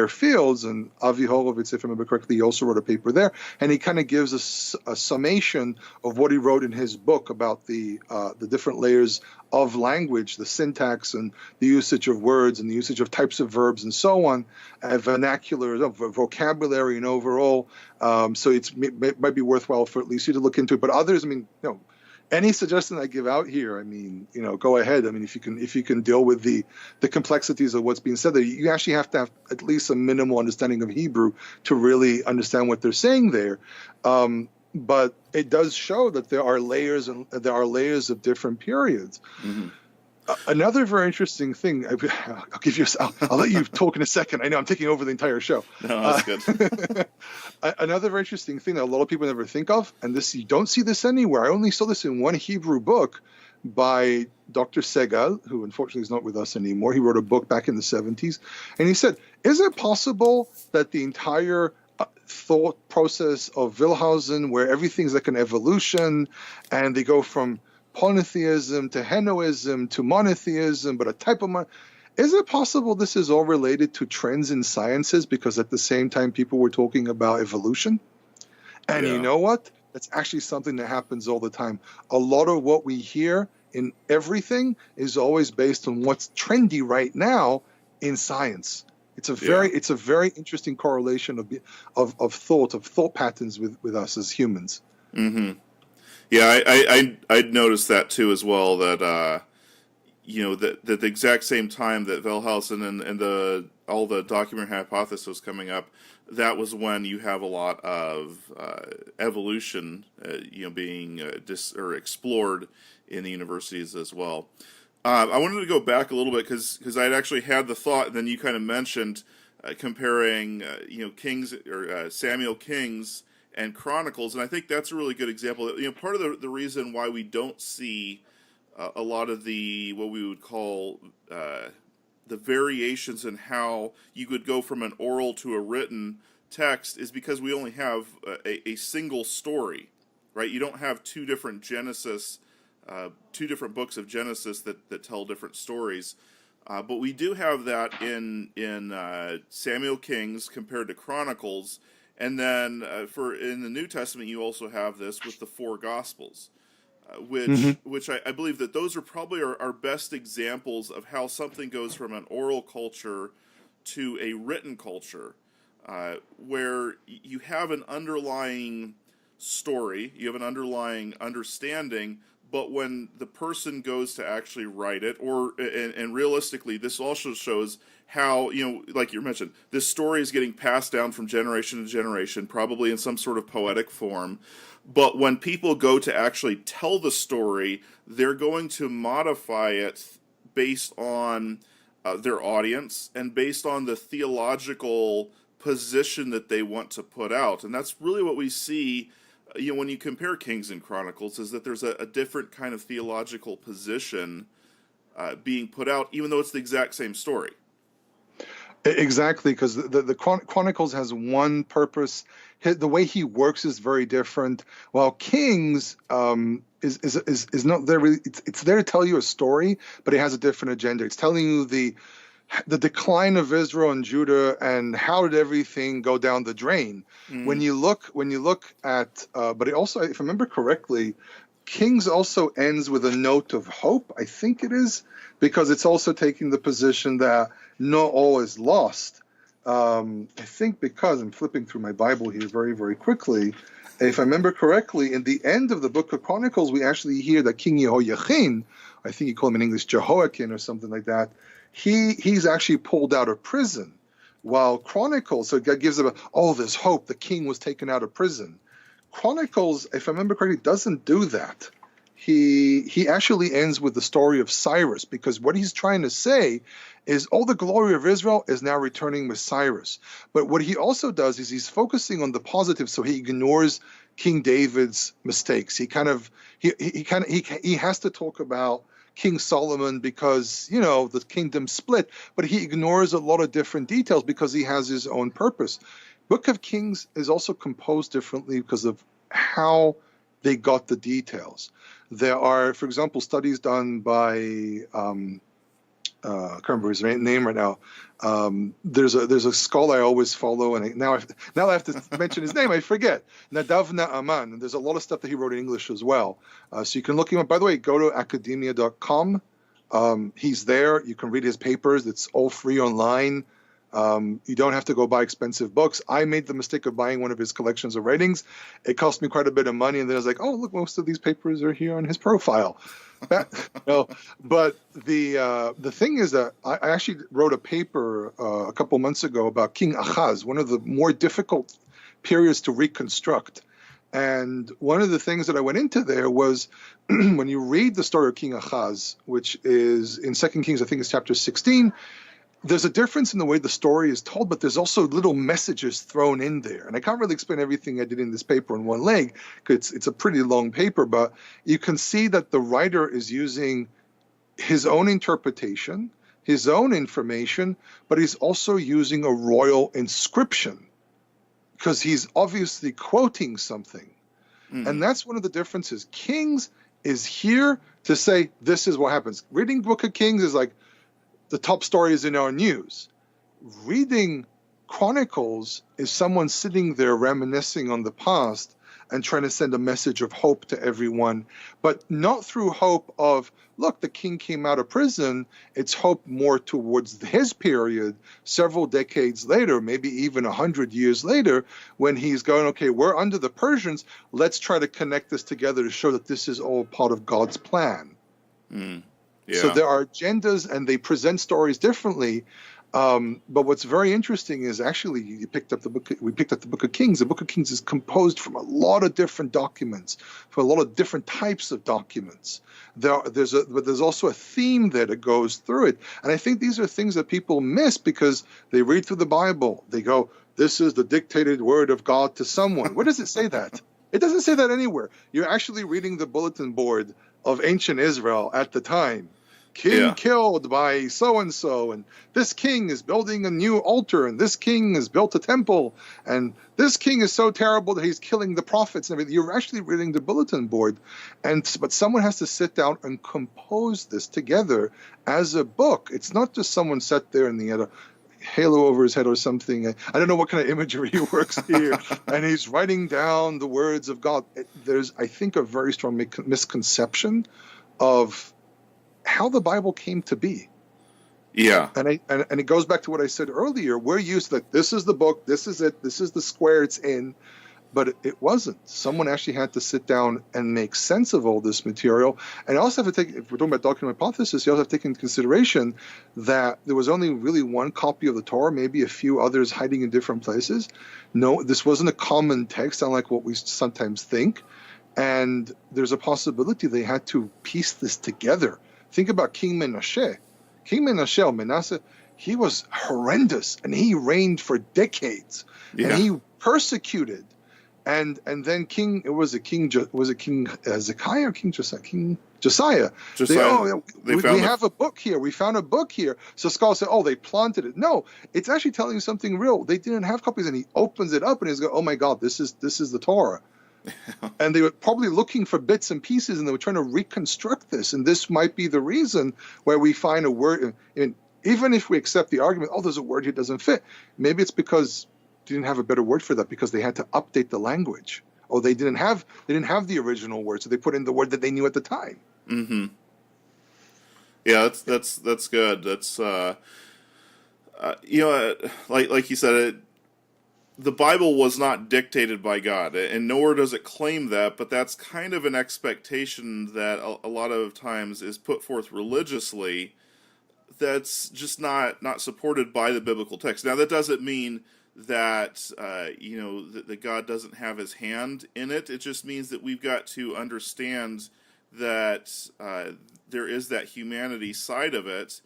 fields. And Avi Horovitz, if I remember correctly, he also wrote a paper there. And he kind of gives us a summation of what he wrote in his book about the different layers of language, the syntax and the usage of words and the usage of types of verbs and so on, vernacular, vocabulary and overall. So it might be worthwhile for at least you to look into it. But others, I mean, any suggestion I give out here, I mean, go ahead. I mean, if you can deal with the complexities of what's being said there, you actually have to have at least a minimal understanding of Hebrew to really understand what they're saying there. But it does show that there are layers of different periods. Mm-hmm. Another very interesting thing, I'll let you talk in a second. I know I'm taking over the entire show. No, that's good. Another very interesting thing that a lot of people never think of, and you don't see this anywhere. I only saw this in one Hebrew book by Dr. Segal, who unfortunately is not with us anymore. He wrote a book back in the 70s, and he said, is it possible that the entire thought process of Wellhausen, where everything's like an evolution, and they go from polytheism to henoism to monotheism, but a type of is it possible this is all related to trends in sciences, because at the same time people were talking about evolution? And you know what? That's actually something that happens all the time. A lot of what we hear in everything is always based on what's trendy right now in science. It's a very interesting correlation of thought patterns with us as humans. Mm-hmm. Yeah, I'd noticed that too as well. That that the exact same time that Wellhausen and all the documentary hypothesis was coming up, that was when you have a lot of evolution, being explored in the universities as well. I wanted to go back a little bit because I'd actually had the thought, and then you kind of mentioned comparing Kings or Samuel Kings and Chronicles, and I think that's a really good example. Part of the reason why we don't see a lot of the what we would call the variations in how you could go from an oral to a written text is because we only have a single story, right? You don't have two different books of Genesis that tell different stories. But we do have that in Samuel Kings compared to Chronicles. And then in the New Testament, you also have this with the 4 Gospels, which I believe that those are probably our best examples of how something goes from an oral culture to a written culture, where you have an underlying story, you have an underlying understanding, but when the person goes to actually write it, and realistically, this also shows how, like you mentioned, this story is getting passed down from generation to generation, probably in some sort of poetic form. But when people go to actually tell the story, they're going to modify it based on their audience and based on the theological position that they want to put out. And that's really what we see when you compare Kings and Chronicles, is that there's a different kind of theological position being put out, even though it's the exact same story. Exactly, because the Chronicles has one purpose. The way he works is very different. While Kings is not there. Really, it's there to tell you a story, but it has a different agenda. It's telling you the the decline of Israel and Judah, and how did everything go down the drain. When you look at, but it also, if I remember correctly, Kings also ends with a note of hope, I think it is, because it's also taking the position that not all is lost. I think because I'm flipping through my Bible here very, very quickly. If I remember correctly, in the end of the book of Chronicles, we actually hear that King Jehoiachin, I think you call him in English Jehoiakim or something like that, he's actually pulled out of prison. While Chronicles, so God gives them, there's hope, the king was taken out of prison. Chronicles, if I remember correctly, doesn't do that. He actually ends with the story of Cyrus, because what he's trying to say is all the glory of Israel is now returning with Cyrus. But what he also does is he's focusing on the positive, so he ignores King David's mistakes. He has to talk about King Solomon because, the kingdom split, but he ignores a lot of different details because he has his own purpose. Book of Kings is also composed differently because of how they got the details. There are, for example, studies done by, I can't remember his name right now. There's a scholar I always follow, and now I have to mention his name, I forget. Nadav Na'aman, and there's a lot of stuff that he wrote in English as well. So you can look him up. By the way, go to academia.com. He's there. You can read his papers. It's all free online. You don't have to go buy expensive books. I made the mistake of buying one of his collections of writings. It cost me quite a bit of money, and then I was like, oh, look, most of these papers are here on his profile. But the thing is that I actually wrote a paper a couple months ago about King Ahaz, one of the more difficult periods to reconstruct. And one of the things that I went into there was when you read the story of King Ahaz, which is in 2 Kings, I think it's chapter 16, there's a difference in the way the story is told, but there's also little messages thrown in there. And I can't really explain everything I did in this paper in one leg, because it's a pretty long paper, but you can see that the writer is using his own interpretation, his own information, but he's also using a royal inscription because he's obviously quoting something. And that's one of the differences. Kings is here to say, this is what happens. Reading Book of Kings is like, the top stories in our news. Reading Chronicles is someone sitting there reminiscing on the past and trying to send a message of hope to everyone, but not through hope of, look, the king came out of prison. It's hope more towards his period, several decades later, maybe even 100 years later, when he's going, okay, we're under the Persians. Let's try to connect this together to show that this is all part of God's plan. Yeah. So there are agendas, and they present stories differently. But what's very interesting is actually we picked up the Book of Kings. The Book of Kings is composed from a lot of different documents, from a lot of different types of documents. But there's also a theme there that goes through it. And I think these are things that people miss because they read through the Bible. They go, this is the dictated word of God to someone. Where does it say that? It doesn't say that anywhere. You're actually reading the bulletin board of ancient Israel at the time. King killed by so-and-so, and this king is building a new altar, and this king has built a temple, and this king is so terrible that he's killing the prophets and everything. You're actually reading the bulletin board, but someone has to sit down and compose this together as a book. It's not just someone sat there and he had a halo over his head or something. I don't know what kind of imagery works here, and he's writing down the words of God. There's, I think, a very strong misconception of how the Bible came to be. Yeah. And it goes back to what I said earlier. We're used to that. This is the book. This is it. This is the square it's in. But it wasn't. Someone actually had to sit down and make sense of all this material. And I also have to take, if we're talking about document hypothesis, you also have to take into consideration that there was only really one copy of the Torah, maybe a few others hiding in different places. No, this wasn't a common text, unlike what we sometimes think. And there's a possibility they had to piece this together. Think about King Menashe. King Menashe, Manasseh, he was horrendous, and he reigned for decades, and he persecuted. And then King Zekiah or King Josiah? King Josiah. We have a book here. We found a book here. So scholars say, they planted it. No, it's actually telling you something real. They didn't have copies, and he opens it up, and he's going, oh my God, this is the Torah. And they were probably looking for bits and pieces, and they were trying to reconstruct this. And this might be the reason where we find a word. even if we accept the argument, oh, there's a word here that doesn't fit, maybe it's because they didn't have a better word for that, because they had to update the language. Or they didn't have the original word, so they put in the word that they knew at the time. Mm-hmm. Yeah, that's good. That's like you said, the Bible was not dictated by God, and nor does it claim that. But that's kind of an expectation that a lot of times is put forth religiously. That's just not supported by the biblical text. Now, that doesn't mean that that God doesn't have His hand in it. It just means that we've got to understand that there is that humanity side of it,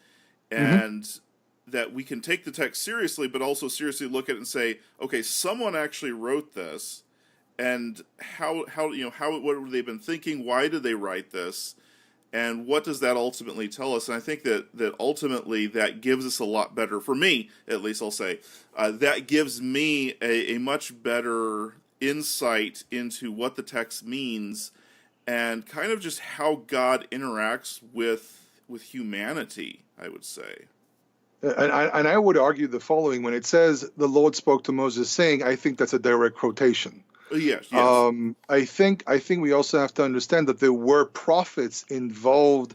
and that we can take the text seriously, but also seriously look at it and say, okay, someone actually wrote this, and what have they been thinking? Why did they write this? And what does that ultimately tell us? And I think that ultimately that gives us a lot better, for me at least, I'll say, that gives me a much better insight into what the text means, and kind of just how God interacts with humanity, I would say. And I would argue the following: when it says the Lord spoke to Moses saying, I think that's a direct quotation. Yes. I think we also have to understand that there were prophets involved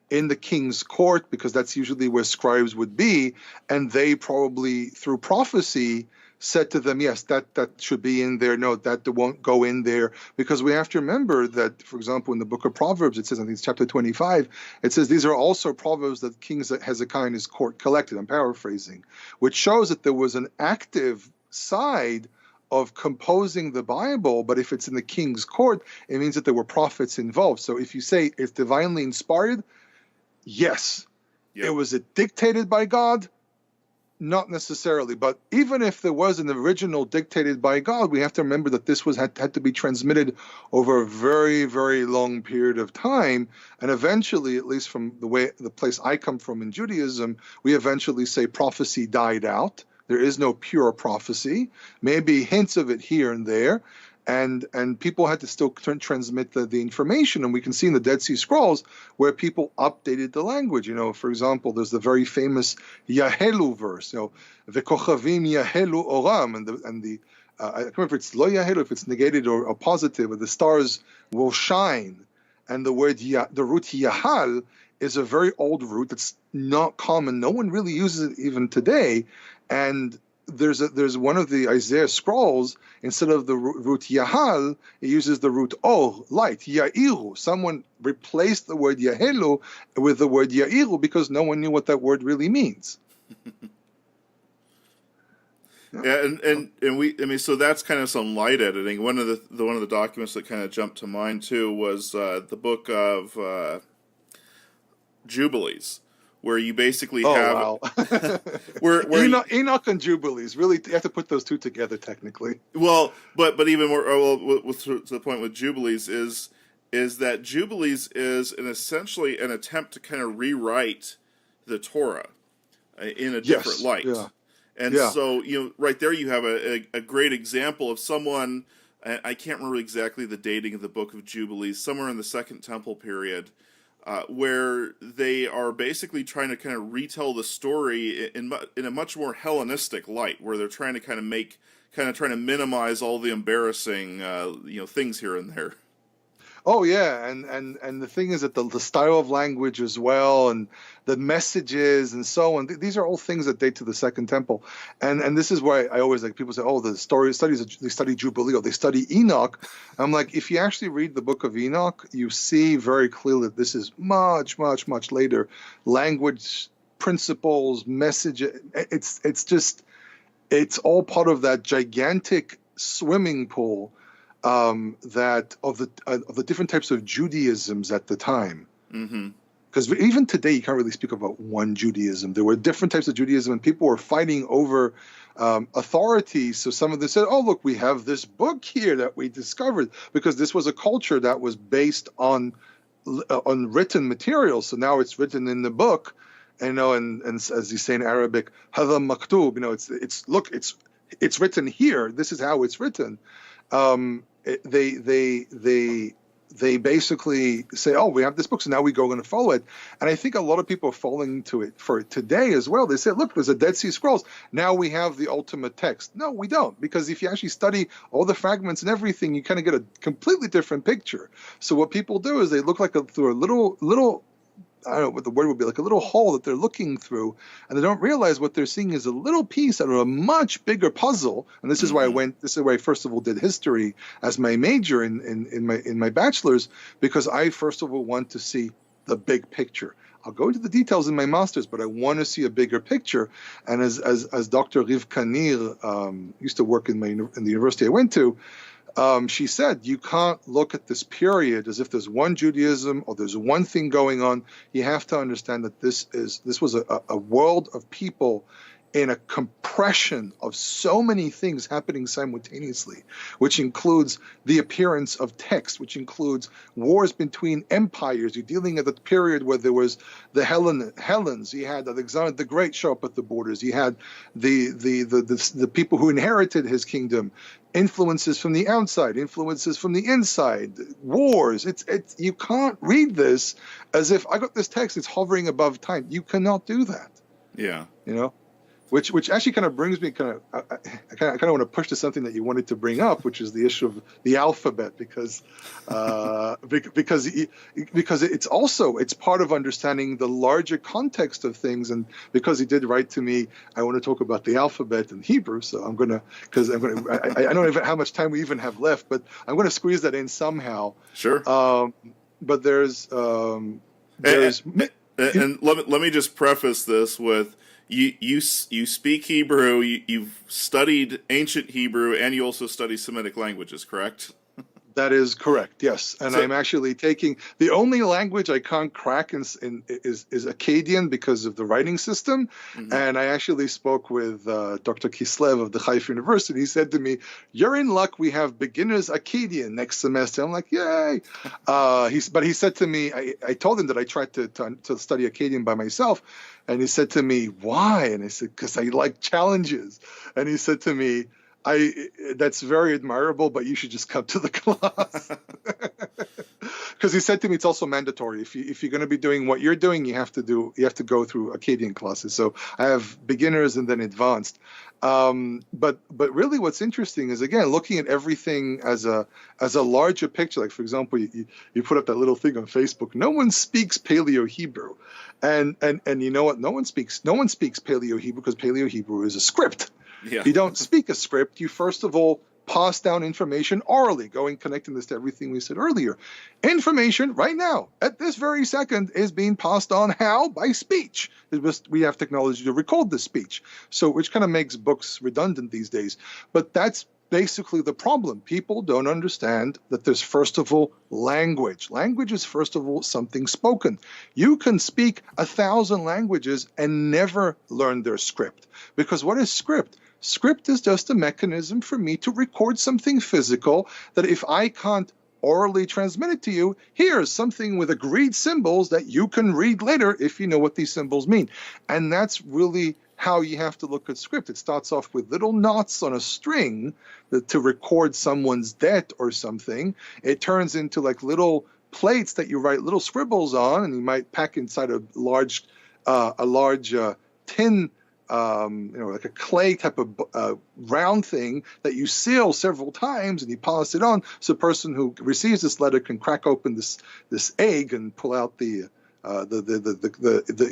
in the king's court, because that's usually where scribes would be, and they probably, through prophecy, said to them, yes, that should be in there. No, that won't go in there. Because we have to remember that, for example, in the book of Proverbs, it says, I think it's chapter 25, it says these are also proverbs that King Hezekiah and his court collected. I'm paraphrasing, which shows that there was an active side of composing the Bible, but if it's in the king's court, it means that there were prophets involved. So if you say it's divinely inspired, yes. Yep. Was it dictated by God? Not necessarily, but even if there was an original dictated by God, we have to remember that this had to be transmitted over a very, very long period of time, and eventually, at least from the place I come from in Judaism, we eventually say prophecy died out. There is no pure prophecy, maybe hints of it here and there, and people had to still transmit the information. And we can see in the Dead Sea Scrolls where people updated the language. For example, there's the very famous Yahelu verse, V'kochavim Yahelu Oram, and the I can't remember if it's Lo Yahelu, if it's negated or positive, or the stars will shine. And the word the root Yahal is a very old root that's not common. No one really uses it even today. And there's one of the Isaiah scrolls, instead of the root Yahal, it uses the root Or, light, Ya'iru. Someone replaced the word Yahelu with the word Ya'iru because no one knew what that word really means. Yeah, so that's kind of some light editing. One of the documents that kind of jumped to mind too was the book of Jubilees, where you basically have where Enoch and Jubilees. Really, you have to put those two together technically. Well, but even more to the point with Jubilees is that Jubilees is essentially an attempt to kind of rewrite the Torah in a different light. Yeah. And so, right there you have a great example of someone, I can't remember exactly the dating of the book of Jubilees, somewhere in the Second Temple period, where they are basically trying to kind of retell the story in a much more Hellenistic light, where they're trying to trying to minimize all the embarrassing things here and there. Oh yeah, and the thing is that the style of language as well, and the messages and so on. These are all things that date to the Second Temple, and this is why I always people say, oh, they study Jubilee, or they study Enoch. I'm like, if you actually read the book of Enoch, you see very clearly that this is much, much, much later. Language, principles, message. It's all part of that gigantic swimming pool. That of the different types of Judaisms at the time, because even today you can't really speak about one Judaism. There were different types of Judaism, and people were fighting over authority. So some of them said, "Oh, look, we have this book here that we discovered," because this was a culture that was based on written material. So now it's written in the book, and as you say in Arabic, "Hadha maktub." It's written here. This is how it's written. They they basically say, oh, we have this book, so now we're going to follow it. And I think a lot of people are falling to it for today as well. They say, look, there's a Dead Sea Scrolls. Now we have the ultimate text. No, we don't, because if you actually study all the fragments and everything, you kind of get a completely different picture. So what people do is they look like through a little I don't know what the word would be, like a little hole that they're looking through, and they don't realize what they're seeing is a little piece out of a much bigger puzzle. And this is why I first of all did history as my major in my bachelor's, because I first of all want to see the big picture. I'll go into the details in my master's, but I want to see a bigger picture. And as Dr. Rivka Nir used to work in the university I went to, she said, you can't look at this period as if there's one Judaism or there's one thing going on. You have to understand that this was a world of people in a compression of so many things happening simultaneously, which includes the appearance of text, which includes wars between empires. You're dealing at the period where there was the Hellenes. You had Alexander the Great show up at the borders. You had the people who inherited his kingdom. Influences from the outside, influences from the inside, wars. It's you can't read this as if I got this text, it's hovering above time. You cannot do that. Yeah. Which actually kind of brings me I kind of want to push to something that you wanted to bring up, which is the issue of the alphabet, because it's part of understanding the larger context of things. And because he did write to me, I want to talk about the alphabet in Hebrew. So I don't even how much time we even have left, but I'm going to squeeze that in somehow. Sure. But there's and let me just preface this with, You speak Hebrew, you've studied ancient Hebrew, and you also study Semitic languages, correct? That is correct, yes. And I'm actually taking – the only language I can't crack is Akkadian because of the writing system. Mm-hmm. And I actually spoke with Dr. Kislev of the Haifa University. He said to me, you're in luck. We have beginners Akkadian next semester. I'm like, yay. But he said to me – I told him that I tried to study Akkadian by myself. And he said to me, why? And I said, because I like challenges. And he said to me, that's very admirable, but you should just come to the class. Because he said to me, it's also mandatory. If you're going to be doing what you're doing, you have to go through Akkadian classes. So I have beginners and then advanced. But really, what's interesting is, again, looking at everything as a larger picture. Like, for example, you put up that little thing on Facebook. No one speaks Paleo Hebrew, and you know what? No one speaks Paleo Hebrew because Paleo Hebrew is a script. Yeah. You don't speak a script. You first of all pass down information orally, connecting this to everything we said earlier. Information right now, at this very second, is being passed on how? By speech. We have technology to record the speech, which kind of makes books redundant these days. But that's basically the problem. People don't understand that there's, first of all, language. Language is, first of all, something spoken. You can speak 1,000 languages and never learn their script. Because what is script? Script is just a mechanism for me to record something physical that if I can't orally transmit it to you, here's something with agreed symbols that you can read later if you know what these symbols mean. And that's really how you have to look at script. It starts off with little knots on a string to record someone's debt or something. It turns into like little plates that you write little scribbles on, and you might pack inside a large tin, like a clay type of round thing that you seal several times, and you polish it on, so the person who receives this letter can crack open this egg and pull out the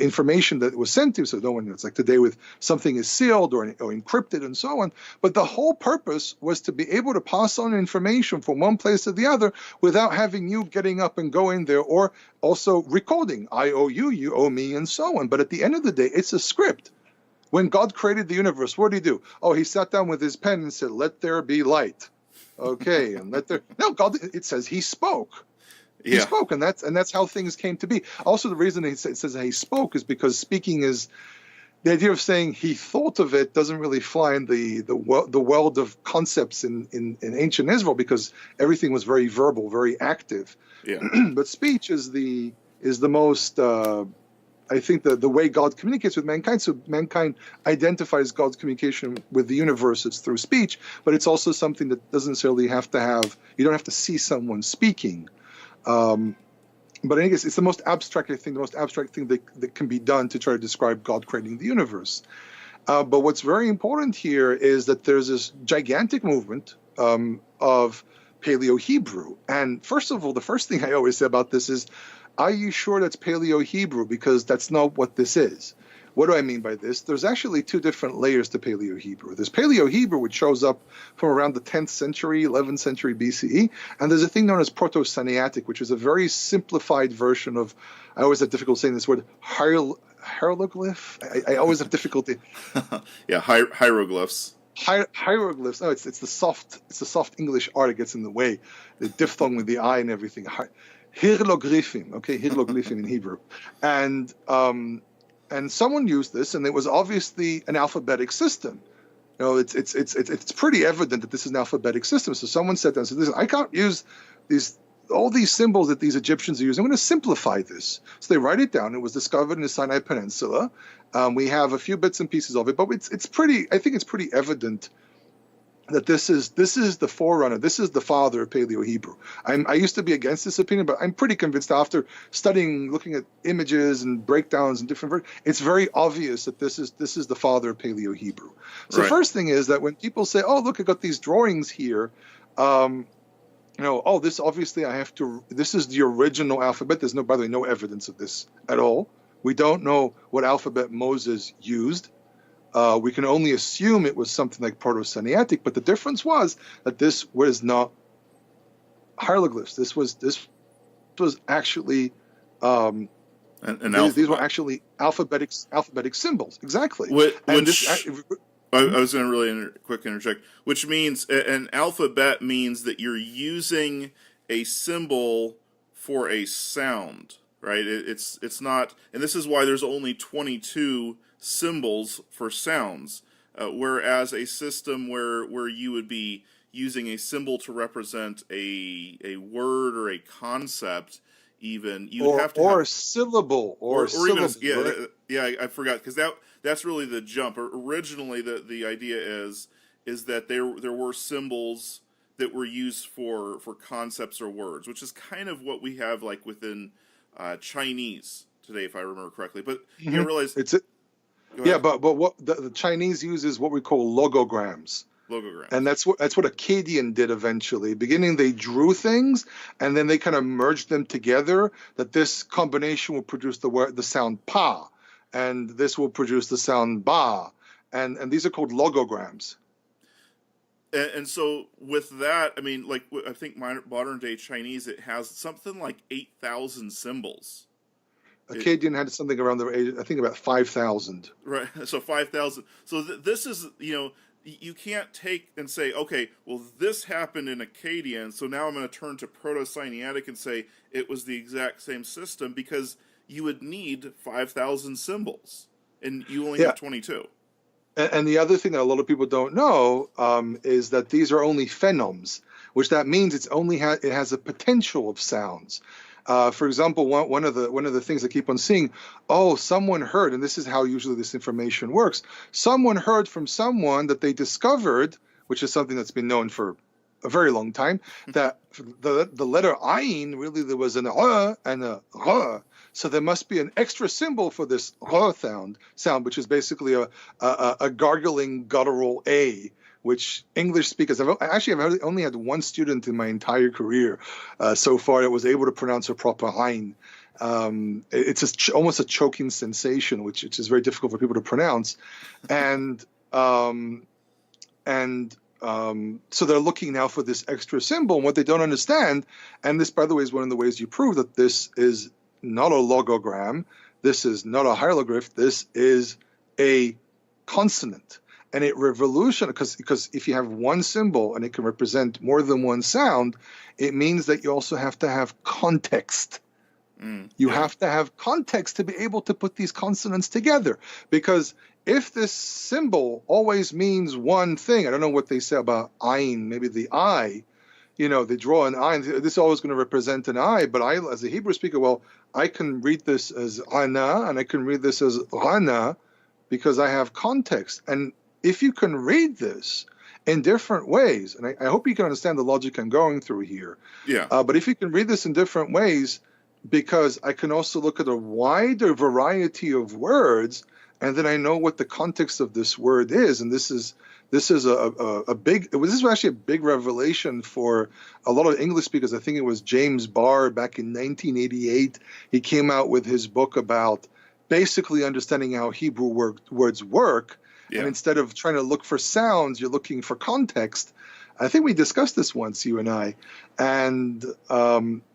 information that was sent to. So no one, it's like today with something is sealed or encrypted and so on. But the whole purpose was to be able to pass on information from one place to the other without having you getting up and going there, or also recording. I owe you, you owe me, and so on. But at the end of the day, it's a script. When God created the universe, what did he do? Oh, he sat down with his pen and said, let there be light. Okay, and God, it says he spoke. He spoke, and that's how things came to be. Also, the reason it says that he spoke is because speaking is the idea of saying he thought of it doesn't really fly in the world of concepts in ancient Israel, because everything was very verbal, very active. Yeah. But speech is the most I think the way God communicates with mankind. So mankind identifies God's communication with the universe is through speech, but it's also something that doesn't necessarily have to have. You don't have to see someone speaking. But I guess it's the most abstract thing that can be done to try to describe God creating the universe. But what's very important here is that there's this gigantic movement of Paleo Hebrew. And first of all, the first thing I always say about this is, are you sure that's Paleo Hebrew? Because that's not what this is. What do I mean by this? There's actually two different layers to Paleo Hebrew. There's Paleo Hebrew, which shows up from around the 10th century, 11th century BCE, and there's a thing known as Proto-Sinaitic, which is a very simplified version of, I always have difficulty saying this word, hieroglyph? I always have difficulty. Yeah, hieroglyphs. Hieroglyphs. No, it's the soft English R that gets in the way. The diphthong with the I and everything. Hieroglyphim, okay, hieroglyphim in Hebrew. And someone used this, and it was obviously an alphabetic system. It's pretty evident that this is an alphabetic system. So someone said that, listen, I can't use all these symbols that these Egyptians are using. I'm going to simplify this. So they write it down. It was discovered in the Sinai Peninsula. We have a few bits and pieces of it, but I think it's pretty evident that this is the forerunner. This is the father of Paleo Hebrew. I used to be against this opinion, but I'm pretty convinced after studying, looking at images and breakdowns and different versions, it's very obvious that this is the father of Paleo Hebrew. So The first thing is that when people say, "Oh, look, I got these drawings here," this obviously this is the original alphabet. There's by the way, no evidence of this at all. We don't know what alphabet Moses used. We can only assume it was something like Proto-Sinaitic, but the difference was that this was not hieroglyphs. This was actually these were actually alphabetic symbols. Exactly. I was going to really quick interject, which means an alphabet means that you're using a symbol for a sound, right? It's not, and this is why there's only 22 symbols for sounds, whereas a system where you would be using a symbol to represent a word or a concept, even you would have to have a syllable or even right? I forgot, because that's really the jump. Originally, the idea is that there were symbols that were used for concepts or words, which is kind of what we have like within Chinese today, if I remember correctly. But you realize yeah, but what the Chinese uses what we call logograms. Logograms. And that's what Akkadian did eventually. Beginning, they drew things, and then they kind of merged them together. That this combination will produce the sound pa, and this will produce the sound ba, and these are called logograms. And so with that, I mean, like I think modern day Chinese, it has something like 8,000 symbols. Akkadian had something around I think about 5,000. Right, so 5,000. So this is, you can't take and say, okay, well, this happened in Akkadian, so now I'm going to turn to Proto-Sinaitic and say it was the exact same system, because you would need 5,000 symbols, and you only have 22. And the other thing that a lot of people don't know is that these are only phenoms, which that means it has a potential of sounds. For example, one of the things I keep on seeing, someone heard, and this is how usually this information works. Someone heard from someone that they discovered, which is something that's been known for a very long time, that the letter ayin, really there was an and a r. So there must be an extra symbol for this r sound, which is basically a gargling guttural a, which English speakers I've only had one student in my entire career so far that was able to pronounce a proper ayin. It's almost a choking sensation, which is very difficult for people to pronounce, and so they're looking now for this extra symbol. And what they don't understand, and this, by the way, is one of the ways you prove that this is not a logogram, this is not a hieroglyph, this is a consonant. And it revolutionized, because if you have one symbol and it can represent more than one sound, it means that you also have to have context. You have to have context to be able to put these consonants together. Because if this symbol always means one thing, I don't know what they say about ayin, maybe the I, they draw an I, and this is always going to represent an I, but I, as a Hebrew speaker, I can read this as ana, and I can read this as rana, because I have context. And if you can read this, in different ways. And I hope you can understand the logic I'm going through here. Yeah. But if you can read this in different ways, because I can also look at a wider variety of words, and then I know what the context of this word is. And this is a big, this was actually a big revelation for a lot of English speakers. I think it was James Barr back in 1988. He came out with his book about basically understanding how Hebrew words work. Yeah. And instead of trying to look for sounds, you're looking for context. I think we discussed this once, you and I. And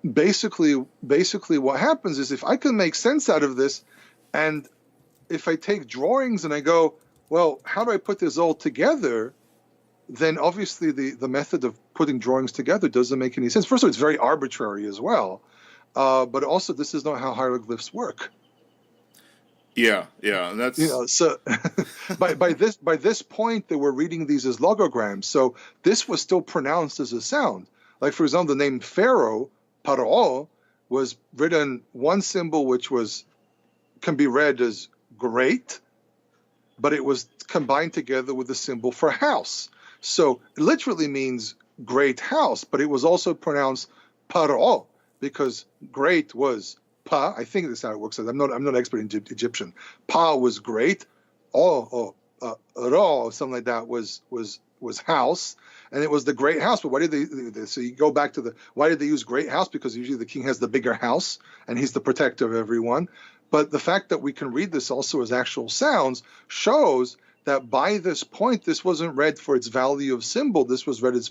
basically what happens is if I can make sense out of this, and if I take drawings and I go, well, how do I put this all together? Then obviously the method of putting drawings together doesn't make any sense. First of all, it's very arbitrary as well. But also, this is not how hieroglyphs work. Yeah, and that's so by this point they were reading these as logograms. So this was still pronounced as a sound. Like for example, the name Pharaoh, Paro, was written one symbol which can be read as great, but it was combined together with the symbol for house. So it literally means great house, but it was also pronounced Paro because great was Pa. I think that's how it works. I'm not an expert in Egyptian. Pa was great. Ro, something like that was house, and it was the great house. But why did they? So you go back to why did they use great house? Because usually the king has the bigger house, and he's the protector of everyone. But the fact that we can read this also as actual sounds shows that by this point, this wasn't read for its value of symbol. This was read its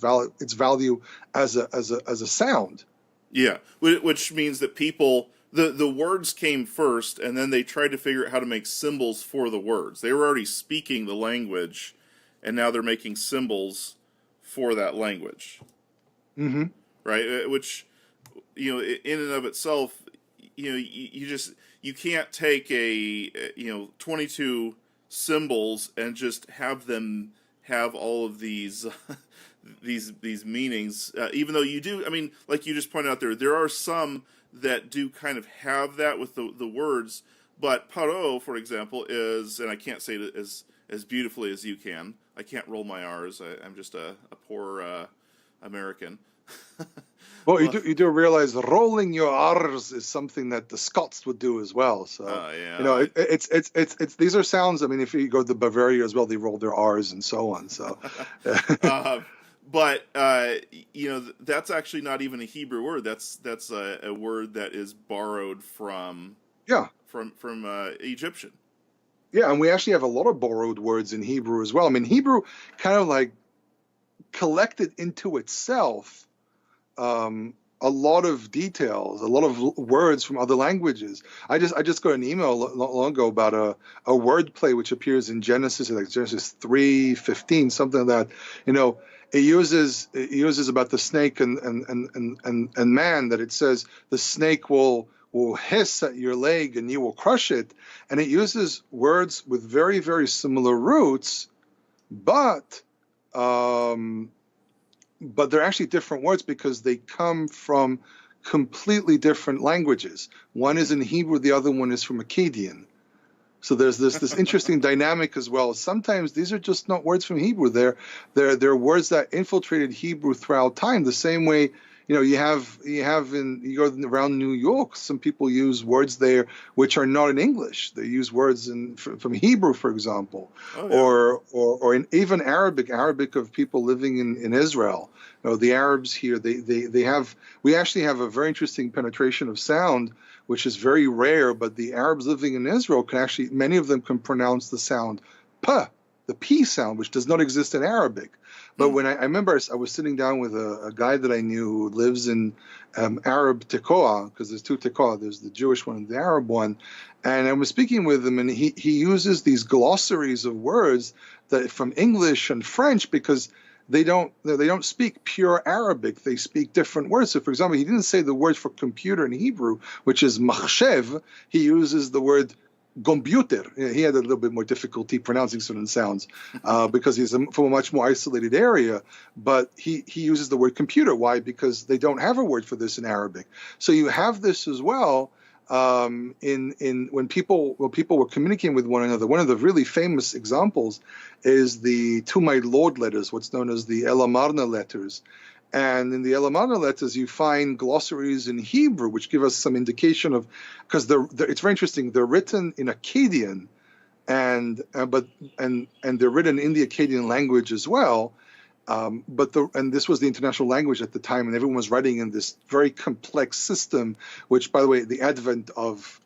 value as a sound. Yeah, which means that people. The words came first, and then they tried to figure out how to make symbols for the words. They were already speaking the language, and now they're making symbols for that language. Mm-hmm. Right? Which, in and of itself, you can't take 22 symbols and just have them have all of these these meanings. Even though you do, I mean, like you just pointed out there are some that do kind of have that with the words, but paro, for example, is, and I can't say it as beautifully as you can. I can't roll my R's. I'm just a poor American. Well, you do realize rolling your R's is something that the Scots would do as well. So yeah. It's these are sounds. I mean, if you go to Bavaria as well, they roll their R's and so on. So. But that's actually not even a Hebrew word. That's a word that is borrowed from Egyptian. Yeah, and we actually have a lot of borrowed words in Hebrew as well. I mean, Hebrew kind of like collected into itself a lot of details, a lot of words from other languages. I just got an email not long ago about a word play which appears in Genesis, like Genesis 3:15, something like that. It uses about the snake and man, that it says the snake will hiss at your leg and you will crush it, and it uses words with very, very similar roots, but they're actually different words because they come from completely different languages. One is in Hebrew, the other one is from Akkadian. So there's this interesting dynamic as well. Sometimes these are just not words from Hebrew. They're words that infiltrated Hebrew throughout time. The same way, you go around New York, some people use words there which are not in English. They use words from Hebrew, for example, or in even Arabic of people living in Israel. The Arabs here, we actually have a very interesting penetration of sound, which is very rare, but the Arabs living in Israel many of them can pronounce the sound P, the P sound, which does not exist in Arabic. But when I remember I was sitting down with a guy that I knew who lives in Arab Tekoa, because there's two Tekoa, there's the Jewish one and the Arab one, and I was speaking with him, and he uses these glossaries of words that from English and French, because they don't speak pure Arabic. They speak different words. So, for example, he didn't say the word for computer in Hebrew, which is machshev. He uses the word computer. He had a little bit more difficulty pronouncing certain sounds because he's from a much more isolated area. But he uses the word computer. Why? Because they don't have a word for this in Arabic. So you have this as well. when people were communicating with one another. One of the really famous examples is the "To My Lord" letters, what's known as the Elamarna letters. And in the Elamarna letters, you find glossaries in Hebrew, which give us some indication of, because it's very interesting. They're written in Akkadian, and they're written in the Akkadian language as well. And this was the international language at the time, and everyone was writing in this very complex system. Which, by the way, the advent of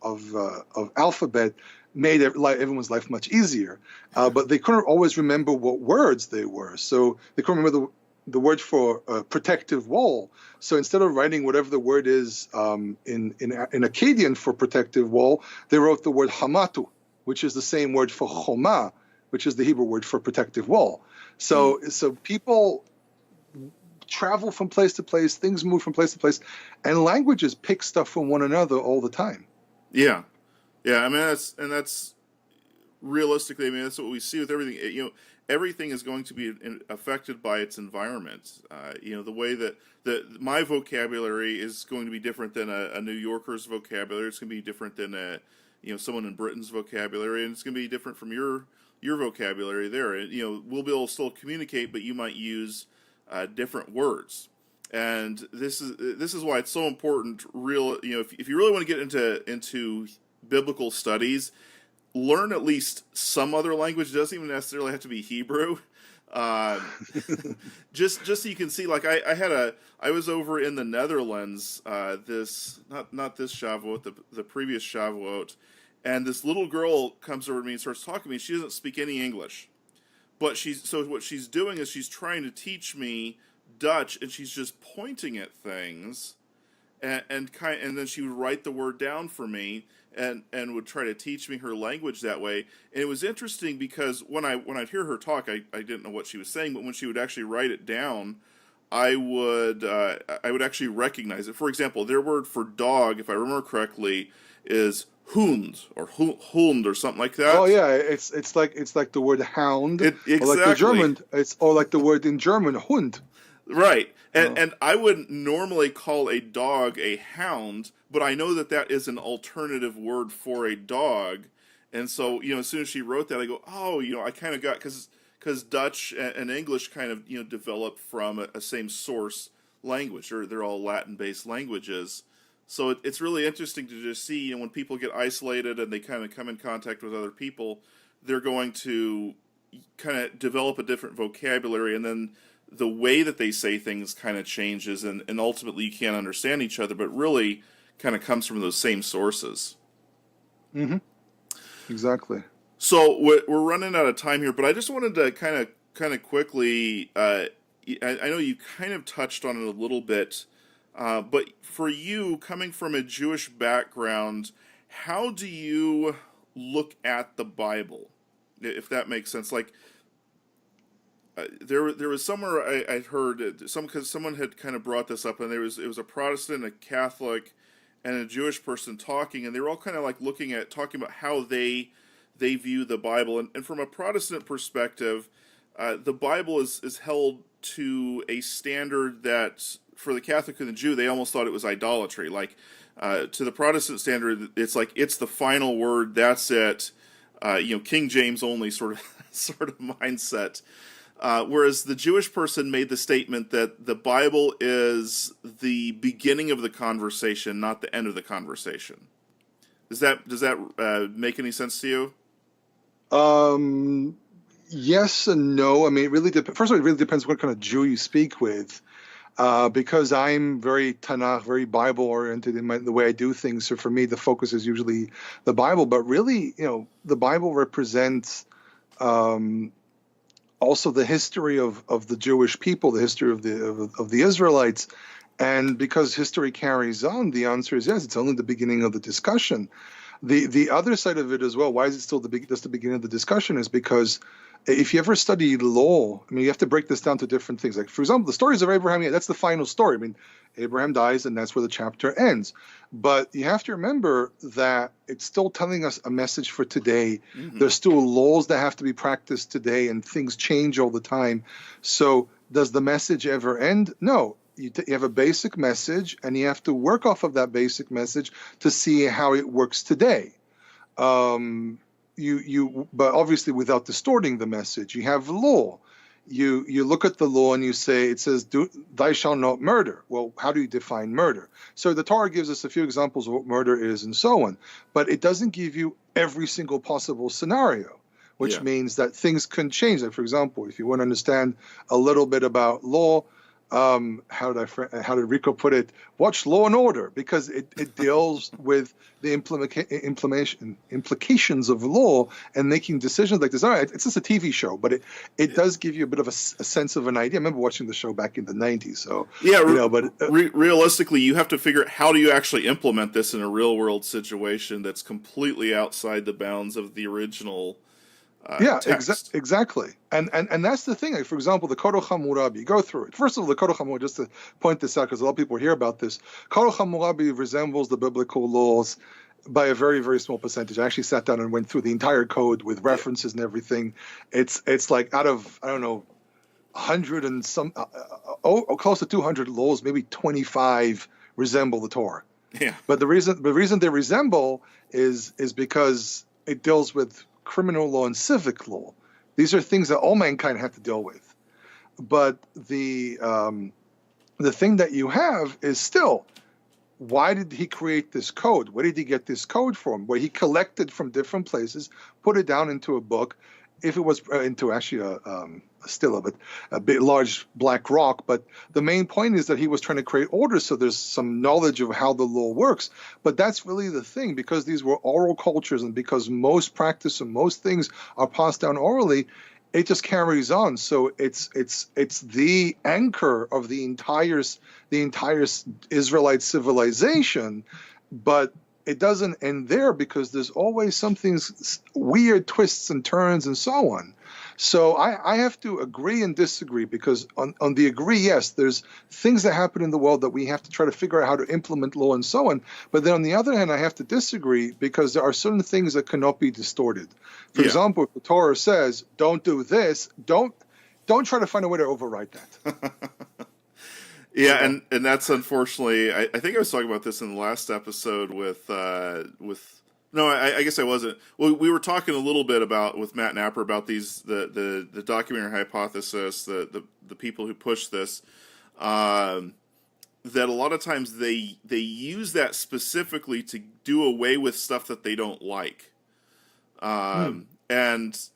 alphabet made everyone's life much easier. But they couldn't always remember what words they were, so they couldn't remember the word for protective wall. So instead of writing whatever the word is in Akkadian for protective wall, they wrote the word hamatu, which is the same word for choma, which is the Hebrew word for protective wall. So people travel from place to place, things move from place to place, and languages pick stuff from one another all the time. Yeah. I mean, that's realistically, I mean, that's what we see with everything. Everything is going to be affected by its environment. The way that my vocabulary is going to be different than a New Yorker's vocabulary. It's going to be different than someone in Britain's vocabulary, and it's going to be different from your vocabulary there. And, we'll be able to still communicate, but you might use different words. And this is why it's so important. If you really want to get into biblical studies, learn at least some other language. It doesn't even necessarily have to be Hebrew. Just so you can see, like I was over in the Netherlands not this Shavuot, the previous Shavuot, and this little girl comes over to me and starts talking to me. She doesn't speak any English, but what she's doing is she's trying to teach me Dutch, and she's just pointing at things, and then she would write the word down for me. And would try to teach me her language that way. And it was interesting because when I'd hear her talk, I didn't know what she was saying, but when she would actually write it down, I would actually recognize it. For example, their word for dog, if I remember correctly, is hund or hund or something like that. Oh yeah, it's like the word hound. Exactly. Or like the German, or like the word in German, hund. Right. And I wouldn't normally call a dog a hound, but I know that is an alternative word for a dog. And so, as soon as she wrote that, I go, oh, I kind of got, because Dutch and English kind of, developed from a same source language, or they're all Latin-based languages. So it's really interesting to just see, when people get isolated and they kind of come in contact with other people, they're going to kind of develop a different vocabulary, and then the way that they say things kind of changes, and ultimately you can't understand each other, but really kind of comes from those same sources. Mm-hmm. Exactly. So we're running out of time here, but I just wanted to kind of quickly, I know you kind of touched on it a little bit, but for you, coming from a Jewish background, how do you look at the Bible, if that makes sense? Like, there was somewhere I'd heard because someone had kind of brought this up, and it was a Protestant, a Catholic, and a Jewish person talking, and they were all kind of like talking about how they view the Bible, and from a Protestant perspective, the Bible is held to a standard that for the Catholic and the Jew, they almost thought it was idolatry. Like to the Protestant standard, it's like it's the final word. That's it. King James only sort of mindset. Whereas the Jewish person made the statement that the Bible is the beginning of the conversation, not the end of the conversation. Does that make any sense to you? Yes and no. I mean, it really first of all, it really depends what kind of Jew you speak with. Because I'm very Tanakh, very Bible oriented in the way I do things. So for me, the focus is usually the Bible. But really, the Bible represents also the history of the Jewish people, the history of the Israelites. And because history carries on, the answer is yes, it's only the beginning of the discussion. The other side of it as well, why is it still just the beginning of the discussion, is because if you ever study law, I mean, you have to break this down to different things. Like, for example, the stories of Abraham, that's the final story. I mean, Abraham dies, and that's where the chapter ends. But you have to remember that it's still telling us a message for today. Mm-hmm. There's still laws that have to be practiced today, and things change all the time. So does the message ever end? No. you have a basic message, and you have to work off of that basic message to see how it works today. But obviously without distorting the message. You have law. You look at the law and you say, it says, "Thou shalt not murder." Well, how do you define murder? So the Torah gives us a few examples of what murder is and so on, but it doesn't give you every single possible scenario, which means that things can change. Like, for example, if you want to understand a little bit about law, how did Rico put it? Watch Law and Order, because it deals with the implications of law and making decisions like this. All right, it's just a TV show, but it does give you a bit of a sense of an idea. I remember watching the show back in the 90s. So realistically, you have to figure out how do you actually implement this in a real world situation that's completely outside the bounds of the original. Exactly. And that's the thing. Like, for example, the Koro Hammurabi, go through it. First of all, the Koro Hammurabi, just to point this out, because a lot of people hear about this, Koro Hammurabi resembles the biblical laws by a very, very small percentage. I actually sat down and went through the entire code with references and everything. It's like out of, I don't know, 100 and some, close to 200 laws, maybe 25 resemble the Torah. Yeah. But the reason they resemble is because it deals with criminal law and civic law. These are things that all mankind have to deal with. But the thing that you have is still, why did he create this code? Where did he get this code from? Where he collected from different places, put it down into a book. If it was into actually a big large black rock, but the main point is that he was trying to create order, so there's some knowledge of how the law works. But that's really the thing, because these were oral cultures, and because most practice and most things are passed down orally, it just carries on. So it's the anchor of the entire Israelite civilization, but it doesn't end there, because there's always some things, weird twists and turns and so on. So I have to agree and disagree, because on the agree, yes, there's things that happen in the world that we have to try to figure out how to implement law and so on. But then on the other hand, I have to disagree, because there are certain things that cannot be distorted. For example, if the Torah says, don't do this, don't try to find a way to override that. Yeah, and that's unfortunately, I think I was talking about this in the last episode with no, I guess I wasn't. Well, we were talking a little bit with Matt Nappier about the documentary hypothesis, the people who push this, that a lot of times they use that specifically to do away with stuff that they don't like. And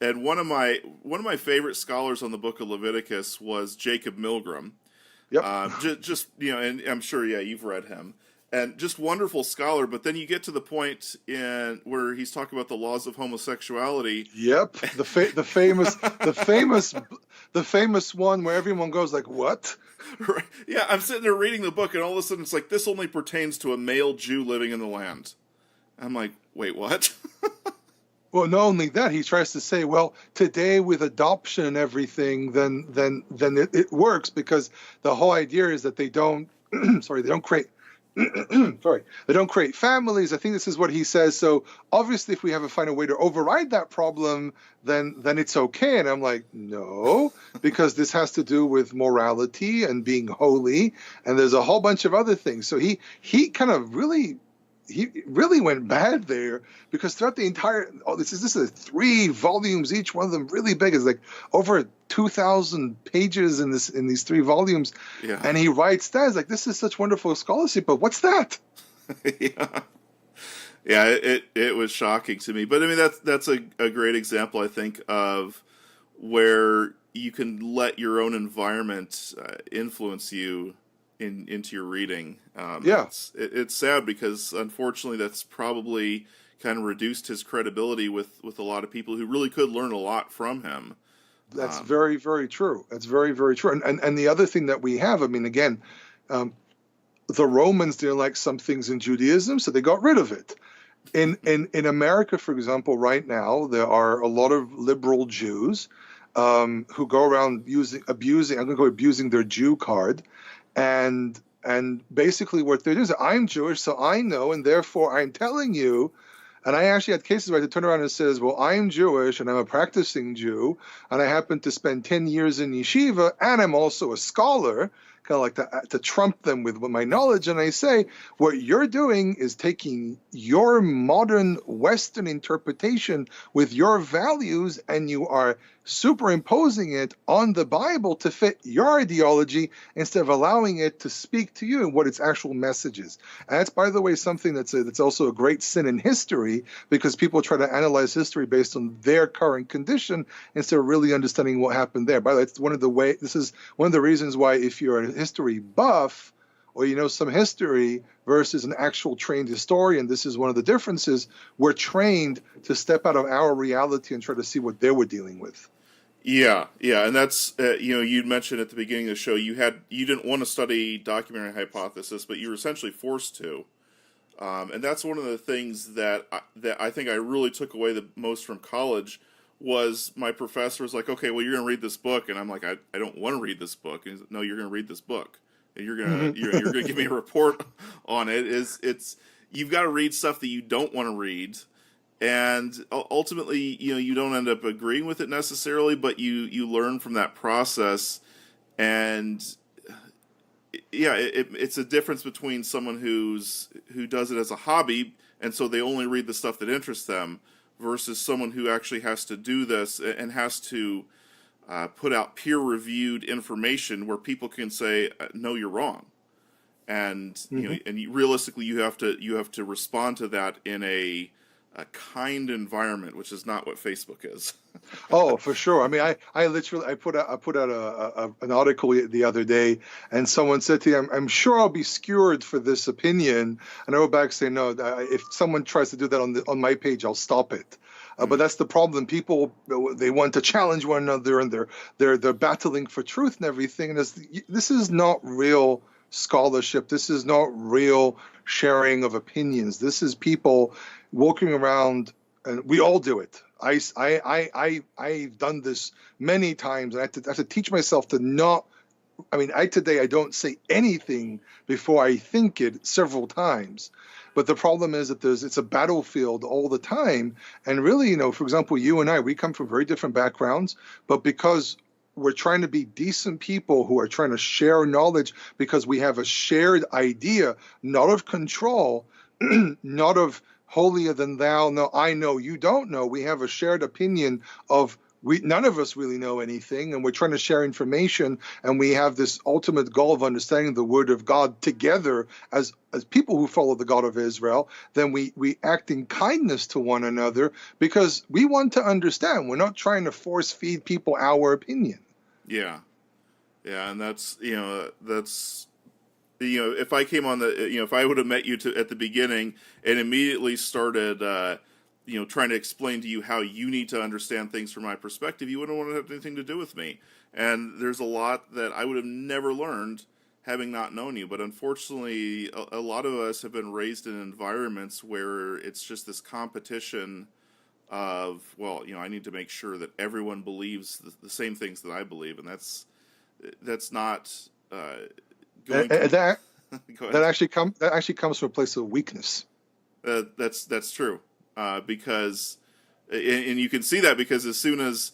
one of my favorite scholars on the book of Leviticus was Jacob Milgram. Yep. Just and I'm sure you've read him, and just wonderful scholar. But then you get to the point where he's talking about the laws of homosexuality. Yep, the famous one where everyone goes like, "What?" Right. Yeah, I'm sitting there reading the book, and all of a sudden it's like, this only pertains to a male Jew living in the land. I'm like, wait, what? Well, not only that, he tries to say, well, today with adoption and everything, then it works, because the whole idea is that they don't, they don't create, they don't create families. I think this is what he says. So obviously, if we have to find a way to override that problem, then it's okay. And I'm like, no, because this has to do with morality and being holy, and there's a whole bunch of other things. So he kind of really went bad there, because throughout the entire, this is 3 volumes, each one of them really big. It's like over 2,000 pages in these 3 volumes. Yeah. And he writes that, it's like, this is such wonderful scholarship, but what's that? It was shocking to me. But I mean, that's a great example, I think, of where you can let your own environment influence you into your reading. It's sad, because unfortunately that's probably kind of reduced his credibility with a lot of people who really could learn a lot from him. That's very, very true. That's very, very true. And the other thing that we have, I mean, again, the Romans didn't like some things in Judaism, so they got rid of it. In America, for example, right now, there are a lot of liberal Jews who go around abusing their Jew card. And basically what they're doing is, I'm Jewish, so I know, and therefore I'm telling you. And I actually had cases where I had to turn around and says, well, I'm Jewish, and I'm a practicing Jew, and I happen to spend 10 years in yeshiva, and I'm also a scholar, kind of like to trump them with my knowledge. And I say, what you're doing is taking your modern Western interpretation with your values, and you are superimposing it on the Bible to fit your ideology instead of allowing it to speak to you and what its actual message is. And that's, by the way, something that's also a great sin in history, because people try to analyze history based on their current condition instead of really understanding what happened there. By the way, this is one of the reasons why, if you're a history buff or you know some history versus an actual trained historian, this is one of the differences. We're trained to step out of our reality and try to see what they were dealing with. Yeah, and that's you'd mentioned at the beginning of the show you didn't want to study documentary hypothesis, but you were essentially forced to, and that's one of the things that I think I really took away the most from college. Was my professor was like, okay, well, you're going to read this book, and I'm like, I don't want to read this book. And he's like, no, you're going to read this book, and you're going to you're going to give me a report on it. It's you've got to read stuff that you don't want to read. And ultimately, you don't end up agreeing with it necessarily, but you learn from that process. And it's a difference between someone who does it as a hobby, and so they only read the stuff that interests them, versus someone who actually has to do this and has to put out peer-reviewed information where people can say, no, you're wrong. And realistically, you have to respond to that in a kind environment, which is not what Facebook is. Oh, for sure. I mean, I literally put out an article the other day, and someone said to me, I'm sure I'll be skewered for this opinion. And I wrote back saying, no, if someone tries to do that on my page, I'll stop it. But that's the problem. People, they want to challenge one another, and they're battling for truth and everything. And this is not real scholarship. This is not real sharing of opinions. This is people walking around, and we all do it. I've done this many times, and I have to teach myself to not. I mean, today I don't say anything before I think it several times. But the problem is that it's a battlefield all the time. And really, for example, you and I, we come from very different backgrounds, but because we're trying to be decent people who are trying to share knowledge because we have a shared idea, not of control, not of holier than thou. No, I know, you don't know. We have a shared opinion of none of us really know anything, and we're trying to share information, and we have this ultimate goal of understanding the Word of God together as people who follow the God of Israel. Then we act in kindness to one another because we want to understand. We're not trying to force feed people our opinion. Yeah, and that's if I came on if I would have met you at the beginning and immediately started trying to explain to you how you need to understand things from my perspective, you wouldn't want to have anything to do with me. And there's a lot that I would have never learned having not known you. But unfortunately, a lot of us have been raised in environments where it's just this competition of, I need to make sure that everyone believes the same things that I believe, and that's not going. That actually comes from a place of weakness. That's true, because, and you can see that because as soon as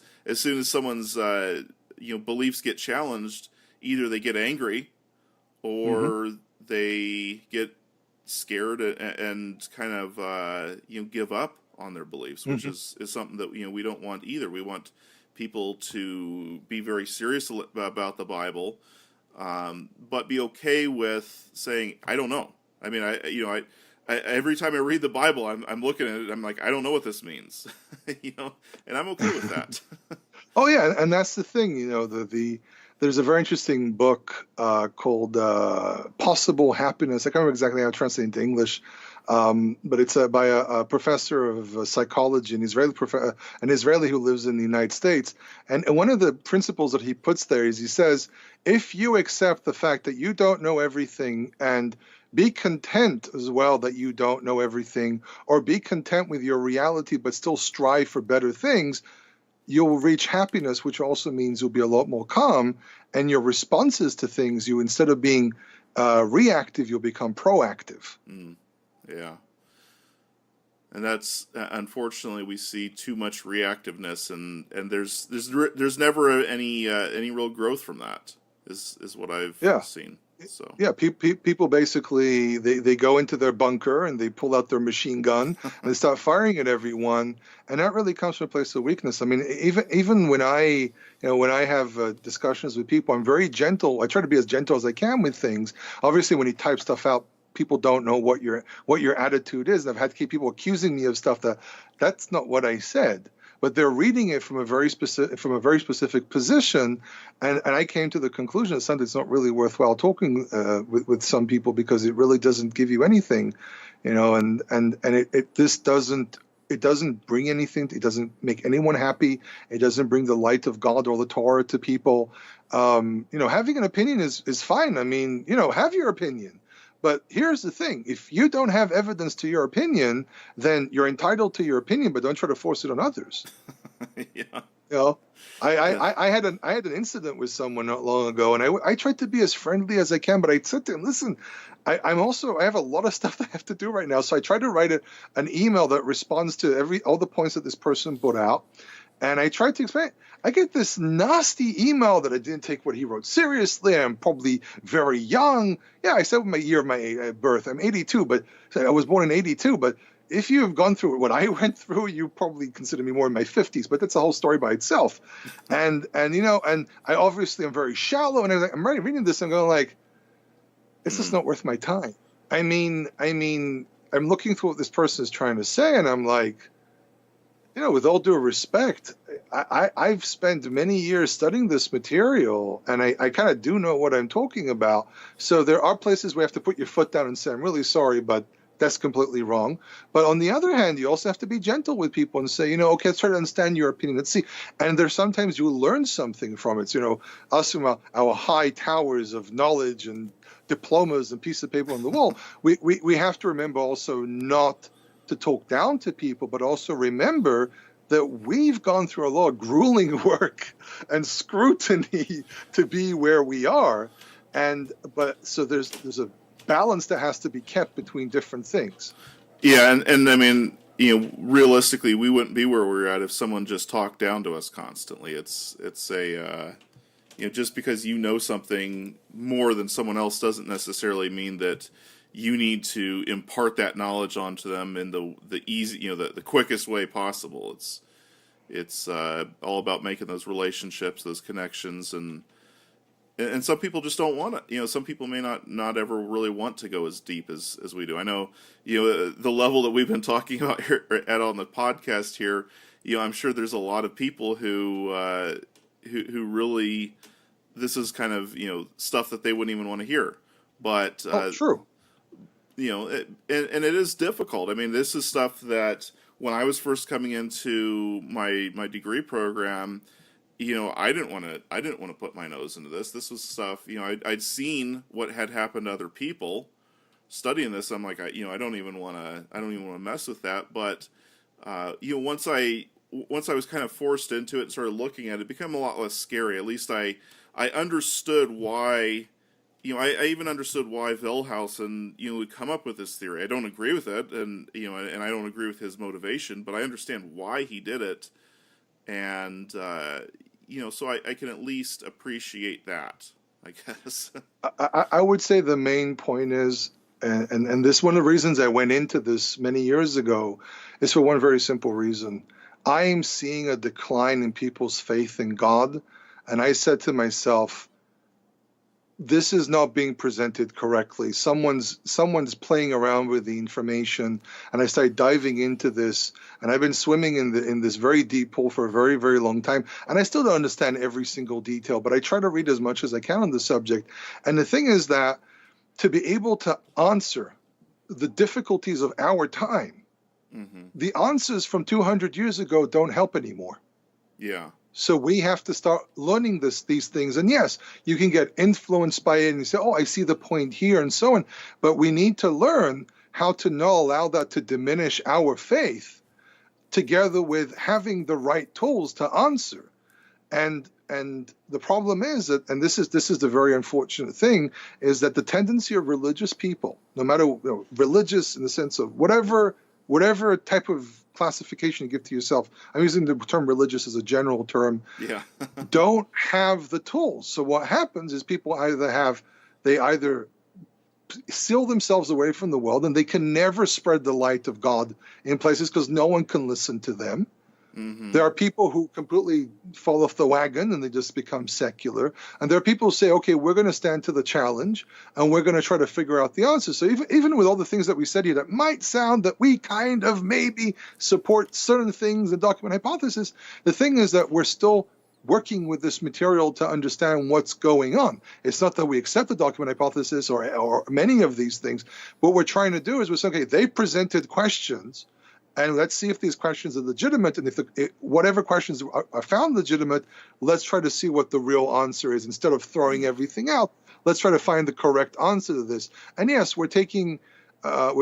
someone's beliefs get challenged, either they get angry, or they get scared and kind of give up on their beliefs, which is something that we don't want either. We want people to be very serious about the Bible, but be okay with saying, I don't know. I mean, I every time I read the Bible, I'm looking at it, I'm like, I don't know what this means, and I'm okay with that. Oh yeah, and that's the thing, there's a very interesting book called Possible Happiness. I can't remember exactly how to translate it into English, but it's by a professor of psychology, an Israeli who lives in the United States. And one of the principles that he puts there is he says, if you accept the fact that you don't know everything and be content as well that you don't know everything, or be content with your reality but still strive for better things, you'll reach happiness, which also means you'll be a lot more calm, and your responses to things, instead of being reactive, you'll become proactive. Yeah. And that's, unfortunately, we see too much reactiveness, and there's never any real growth from that. is what I've seen. So yeah, people basically they go into their bunker and they pull out their machine gun and they start firing at everyone, and that really comes from a place of weakness. I mean, even when I have discussions with people, I'm very gentle. I try to be as gentle as I can with things. Obviously, when you type stuff out, people don't know what your attitude is, and I've had to keep people accusing me of stuff that's not what I said. But they're reading it from a very specific position, and I came to the conclusion that something it's not really worthwhile talking with some people, because it really doesn't give you anything, and this doesn't bring anything. It doesn't make anyone happy. It doesn't bring the light of God or the Torah to people. Having an opinion is fine. I mean, have your opinion. But here's the thing: if you don't have evidence to your opinion, then you're entitled to your opinion, but don't try to force it on others. Yeah. I had an incident with someone not long ago, and I tried to be as friendly as I can, but I said to him, "Listen, I have a lot of stuff that I have to do right now, so I tried to write an email that responds to all the points that this person put out." And I tried to explain. I get this nasty email that I didn't take what he wrote seriously. I'm probably very young. Yeah, I said my year of my birth. I'm 82, but I was born in 82. But if you have gone through what I went through, you probably consider me more in my 50s. But that's a whole story by itself. And I obviously am very shallow. And I'm reading this and going like, it's just not worth my time. I mean, I'm looking through what this person is trying to say, and I'm like, with all due respect, I've spent many years studying this material, and I kind of do know what I'm talking about. So there are places where you have to put your foot down and say, I'm really sorry, but that's completely wrong. But on the other hand, you also have to be gentle with people and say, okay, let's try to understand your opinion. Let's see. And there's sometimes you learn something from it. Us from our high towers of knowledge and diplomas and pieces of paper on the wall, we have to remember also not to talk down to people, but also remember that we've gone through a lot of grueling work and scrutiny to be where we are. So there's a balance that has to be kept between different things. Yeah. And I mean, realistically, we wouldn't be where we're at if someone just talked down to us constantly. It's a, just because you know something more than someone else doesn't necessarily mean that you need to impart that knowledge onto them in the easy, the quickest way possible. It's all about making those relationships, those connections, and some people just don't want to. Some people may not ever really want to go as deep as we do. I know, the level that we've been talking about here on the podcast here. I'm sure there's a lot of people who really, this is kind of stuff that they wouldn't even want to hear. But true. And it is difficult. I mean, this is stuff that when I was first coming into my degree program, I didn't want to put my nose into this. This was stuff, I'd seen what had happened to other people studying this. I'm like, I don't even want to mess with that. But once I was kind of forced into it and started looking at it, it became a lot less scary. At least I understood why. I even understood why Wellhausen, would come up with this theory. I don't agree with it, and and I don't agree with his motivation, but I understand why he did it, and so I can at least appreciate that, I guess. I would say the main point is, and this one of the reasons I went into this many years ago, is for one very simple reason. I am seeing a decline in people's faith in God, and I said to myself, this is not being presented correctly. Someone's playing around with the information, and I started diving into this, and I've been swimming in this very deep pool for a very, very long time, and I still don't understand every single detail, but I try to read as much as I can on the subject. And the thing is that to be able to answer the difficulties of our time, the answers from 200 years ago don't help anymore. Yeah. So we have to start learning these things. And yes, you can get influenced by it and you say, oh, I see the point here and so on. But we need to learn how to not allow that to diminish our faith, together with having the right tools to answer. And the problem is that, and this is the very unfortunate thing, is that the tendency of religious people, no matter religious in the sense of whatever type of classification you give to yourself, I'm using the term religious as a general term, Yeah. don't have the tools. So what happens is people they either seal themselves away from the world, and they can never spread the light of God in places because no one can listen to them. Mm-hmm. There are people who completely fall off the wagon and they just become secular. And there are people who say, okay, we're going to stand to the challenge and we're going to try to figure out the answers. So even with all the things that we said here that might sound that we kind of maybe support certain things in document hypothesis, the thing is that we're still working with this material to understand what's going on. It's not that we accept the document hypothesis or many of these things. What we're trying to do is we're saying, okay, they presented questions, and let's see if these questions are legitimate. And if whatever questions are found legitimate, let's try to see what the real answer is. Instead of throwing everything out, let's try to find the correct answer to this. And yes, we're taking a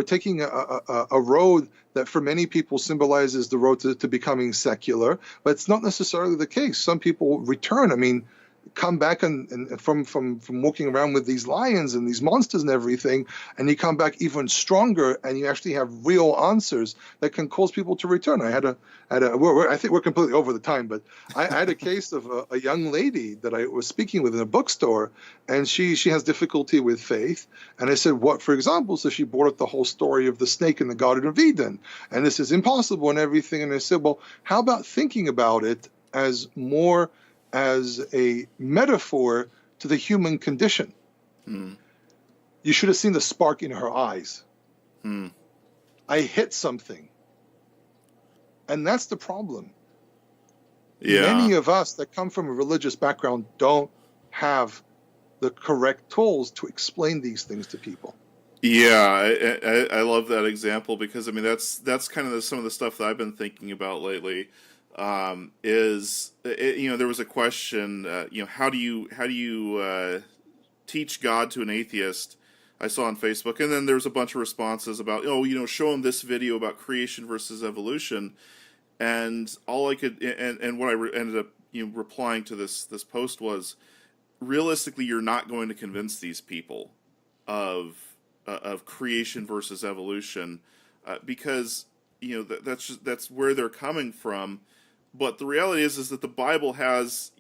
road that for many people symbolizes the road to becoming secular, but it's not necessarily the case. Some people return. I mean, come back and from walking around with these lions and these monsters and everything, and you come back even stronger, and you actually have real answers that can cause people to return. I think we're completely over the time, but I had a case of a young lady that I was speaking with in a bookstore, and she has difficulty with faith. And I said, what, for example? So she brought up the whole story of the snake in the Garden of Eden, and this is impossible and everything. And I said, well, how about thinking about it as a metaphor to the human condition? You should have seen the spark in her eyes. I hit something. And that's the problem. Yeah. Many of us that come from a religious background don't have the correct tools to explain these things to people. Yeah, I love that example, because I mean that's kind of some of the stuff that I've been thinking about lately. There was a question, how do you teach God to an atheist? I saw on Facebook, and then there was a bunch of responses about, show them this video about creation versus evolution, and all I could, and what I ended up, replying to this post was, realistically, you're not going to convince these people of creation versus evolution, because that's where they're coming from. But the reality is that the Bible has,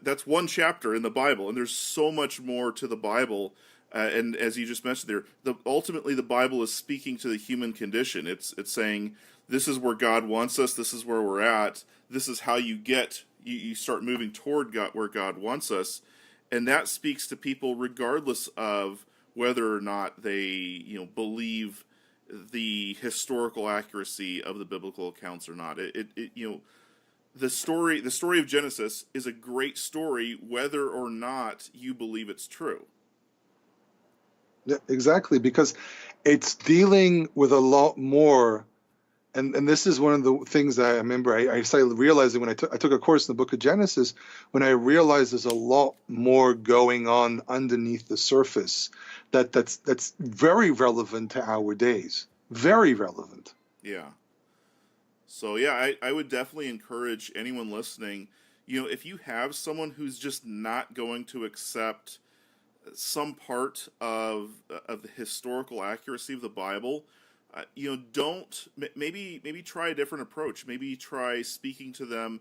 that's one chapter in the Bible, and there's so much more to the Bible. And as you just mentioned there, ultimately the Bible is speaking to the human condition. It's saying, this is where God wants us. This is where we're at. This is how you start moving toward God, where God wants us. And that speaks to people regardless of whether or not they, believe the historical accuracy of the biblical accounts or not. The story of Genesis is a great story, whether or not you believe it's true. Yeah, exactly, because it's dealing with a lot more. And this is one of the things that I remember I started realizing when I took a course in the book of Genesis, when I realized there's a lot more going on underneath the surface that's very relevant to our days. Very relevant. Yeah. So yeah, I would definitely encourage anyone listening, if you have someone who's just not going to accept some part of the historical accuracy of the Bible, don't maybe try a different approach. Maybe try speaking to them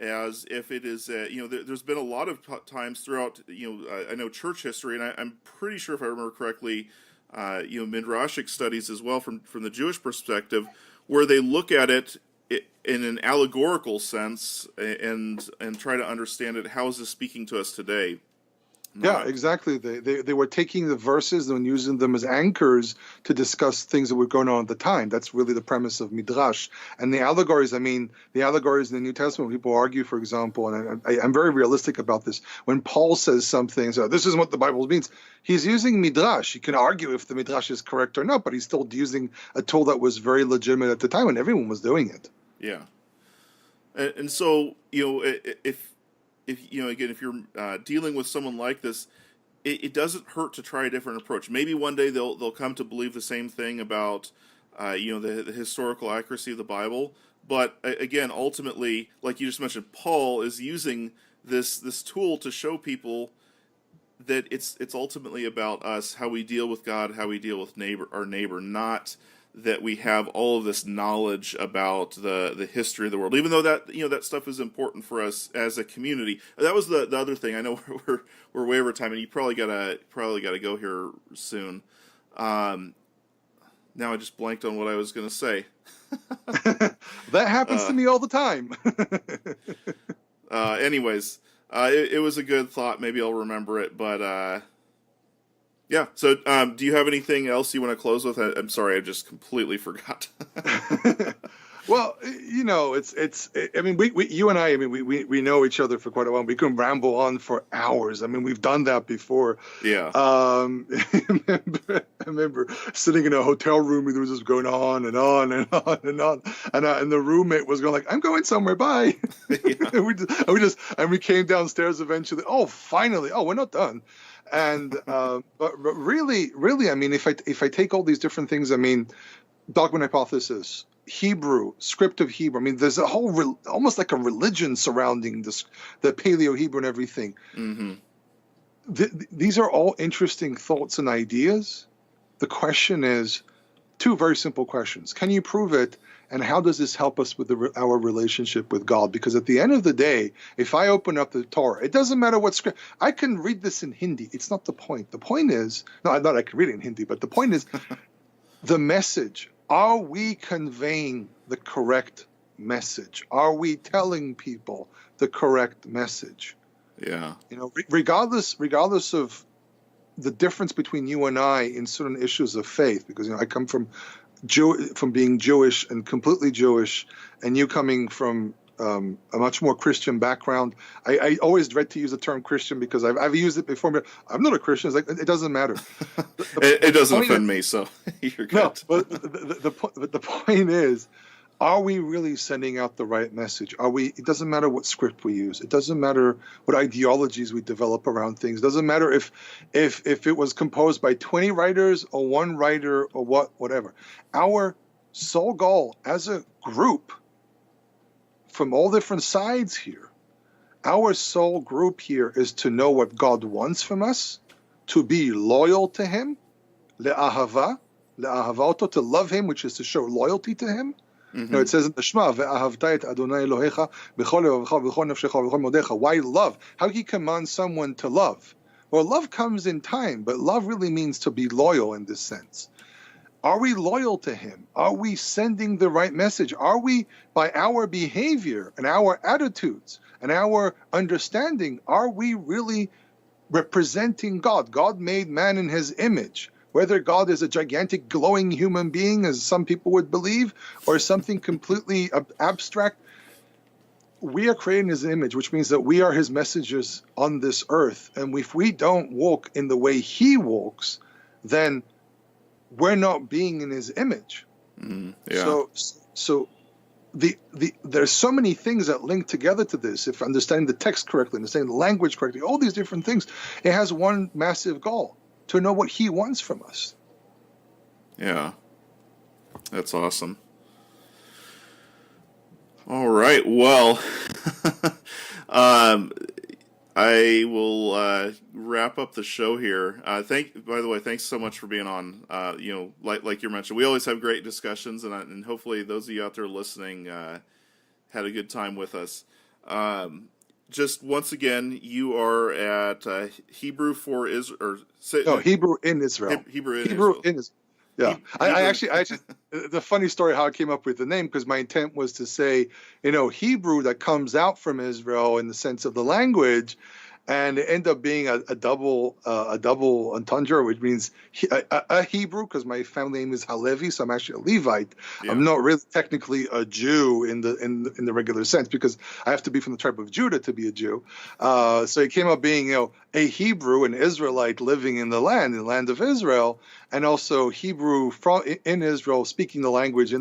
as if it is there's been a lot of times throughout I know church history, and I'm pretty sure, if I remember correctly, midrashic studies as well from the Jewish perspective, where they look at it in an allegorical sense and try to understand it. How is this speaking to us today? Yeah, exactly. They were taking the verses and using them as anchors to discuss things that were going on at the time. That's really the premise of Midrash. And the allegories, the allegories in the New Testament, people argue, for example, and I'm very realistic about this. When Paul says something, so this is what the Bible means, he's using Midrash. He can argue if the Midrash is correct or not, but he's still using a tool that was very legitimate at the time when everyone was doing it. Yeah. And so, if you're dealing with someone like this, it doesn't hurt to try a different approach. Maybe one day they'll come to believe the same thing about the historical accuracy of the Bible. But again, ultimately, like you just mentioned, Paul is using this tool to show people that it's ultimately about us, how we deal with God, how we deal with our neighbor, not that we have all of this knowledge about the history of the world, even though that that stuff is important for us as a community. That was the other thing. I know we're way over time, and you probably gotta go here soon. Now I just blanked on what I was gonna say. That happens to me all the time. Anyways, it was a good thought. Maybe I'll remember it, but yeah. So, do you have anything else you want to close with? I'm sorry, I just completely forgot. Well, I mean, you and I mean, we know each other for quite a while. We can ramble on for hours. I mean, we've done that before. Yeah. I remember sitting in a hotel room and it was just going on and on and on and on. And the roommate was going like, I'm going somewhere, bye. Yeah. and we came downstairs eventually. Oh, finally. Oh, we're not done. And, but really, I mean, if I take all these different things, I mean, dogma and hypothesis, Hebrew, script of Hebrew. I mean, there's a whole, almost like a religion surrounding this, the Paleo Hebrew and everything. Mm-hmm. These are all interesting thoughts and ideas. The question is, two very simple questions. Can you prove it? And how does this help us with our relationship with God? Because at the end of the day, if I open up the Torah, it doesn't matter what script. I can read this in Hindi. It's not the point. The point is, no, not I can read it in Hindi, but the point is the message. Are we conveying the correct message? Are we telling people the correct message? Yeah. Regardless of the difference between you and I in certain issues of faith, because I come from being Jewish and completely Jewish, and you coming from a much more Christian background. I always dread to use the term Christian because I've used it before, but I'm not a Christian. It's like, it doesn't matter. It doesn't offend me, so you're good. No, but the point is, are we really sending out the right message? It doesn't matter what script we use. It doesn't matter what ideologies we develop around things. It doesn't matter if it was composed by 20 writers or one writer or whatever. Our sole goal as a group, from all different sides here, our sole group here is to know what God wants from us, to be loyal to Him, le'ahava oto, to love Him, which is to show loyalty to Him. Mm-hmm. It says in the Shema, ve'ahavta et Adonai Elohecha b'chol levavecha v'chol nafshecha v'chol modecha. Why love? How do you command someone to love? Well, love comes in time, but love really means to be loyal in this sense. Are we loyal to Him? Are we sending the right message? Are we, by our behavior and our attitudes and our understanding, are we really representing God? God made man in His image. Whether God is a gigantic glowing human being, as some people would believe, or something completely abstract, we are created in His image, which means that we are His messengers on this earth. And if we don't walk in the way He walks, then we're not being in His image. Yeah. So there's so many things that link together to this. If understanding the text correctly, understanding the language correctly, all these different things, it has one massive goal: to know what He wants from us. Yeah. That's awesome. All right. Well, I will wrap up the show here. By the way, thanks so much for being on. Like you mentioned, we always have great discussions, and hopefully those of you out there listening had a good time with us. Just once again, you are at Hebrew for Israel. Hebrew in Israel. Hebrew in Israel. Yeah, I actually, the funny story how I came up with the name, because my intent was to say, Hebrew that comes out from Israel in the sense of the language, and it ended up being a double entendre, which means a Hebrew, because my family name is Halevi, so I'm actually a Levite. Yeah. I'm not really technically a Jew in the regular sense, because I have to be from the tribe of Judah to be a Jew. So it came up being a Hebrew, an Israelite living in the land of Israel, and also Hebrew in Israel, speaking the language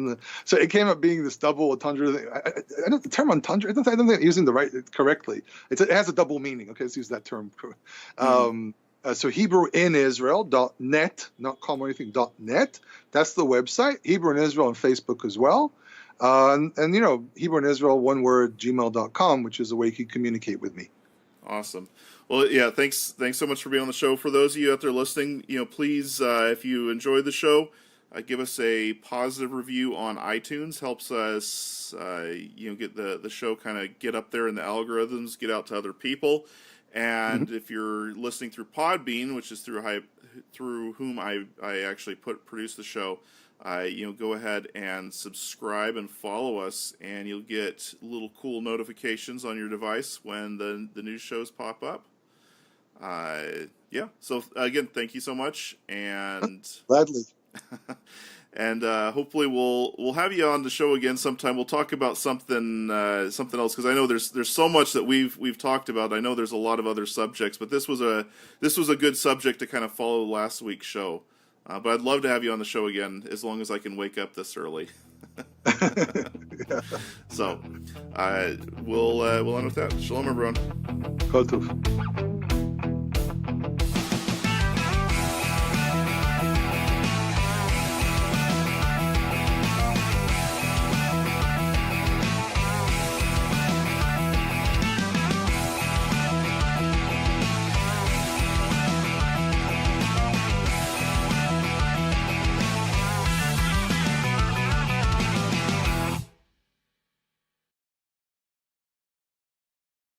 so it came up being this double entendre. I don't the term entendre. I don't think I'm using the right correctly. It has a double meaning. Okay, let's use that term. So Hebrew in Israel.net, not com or anything, .net. That's the website. Hebrew in Israel on Facebook as well. And Hebrew in Israel, one word, gmail.com, which is a way you can communicate with me. Awesome. Well, yeah, thanks so much for being on the show. For those of you out there listening, please, if you enjoyed the show, Give us a positive review on iTunes. Helps us, get the show kind of get up there in the algorithms, get out to other people. And if you're listening through Podbean, which is through whom I actually produce the show, go ahead and subscribe and follow us, and you'll get little cool notifications on your device when the new shows pop up. So again, thank you so much, and gladly. And hopefully we'll have you on the show again sometime. We'll talk about something else, because I know there's so much that we've talked about. I know there's a lot of other subjects, but this was a good subject to kind of follow last week's show. But I'd love to have you on the show again, as long as I can wake up this early. Yeah. So we'll end with that. Shalom, everyone. Kol tov.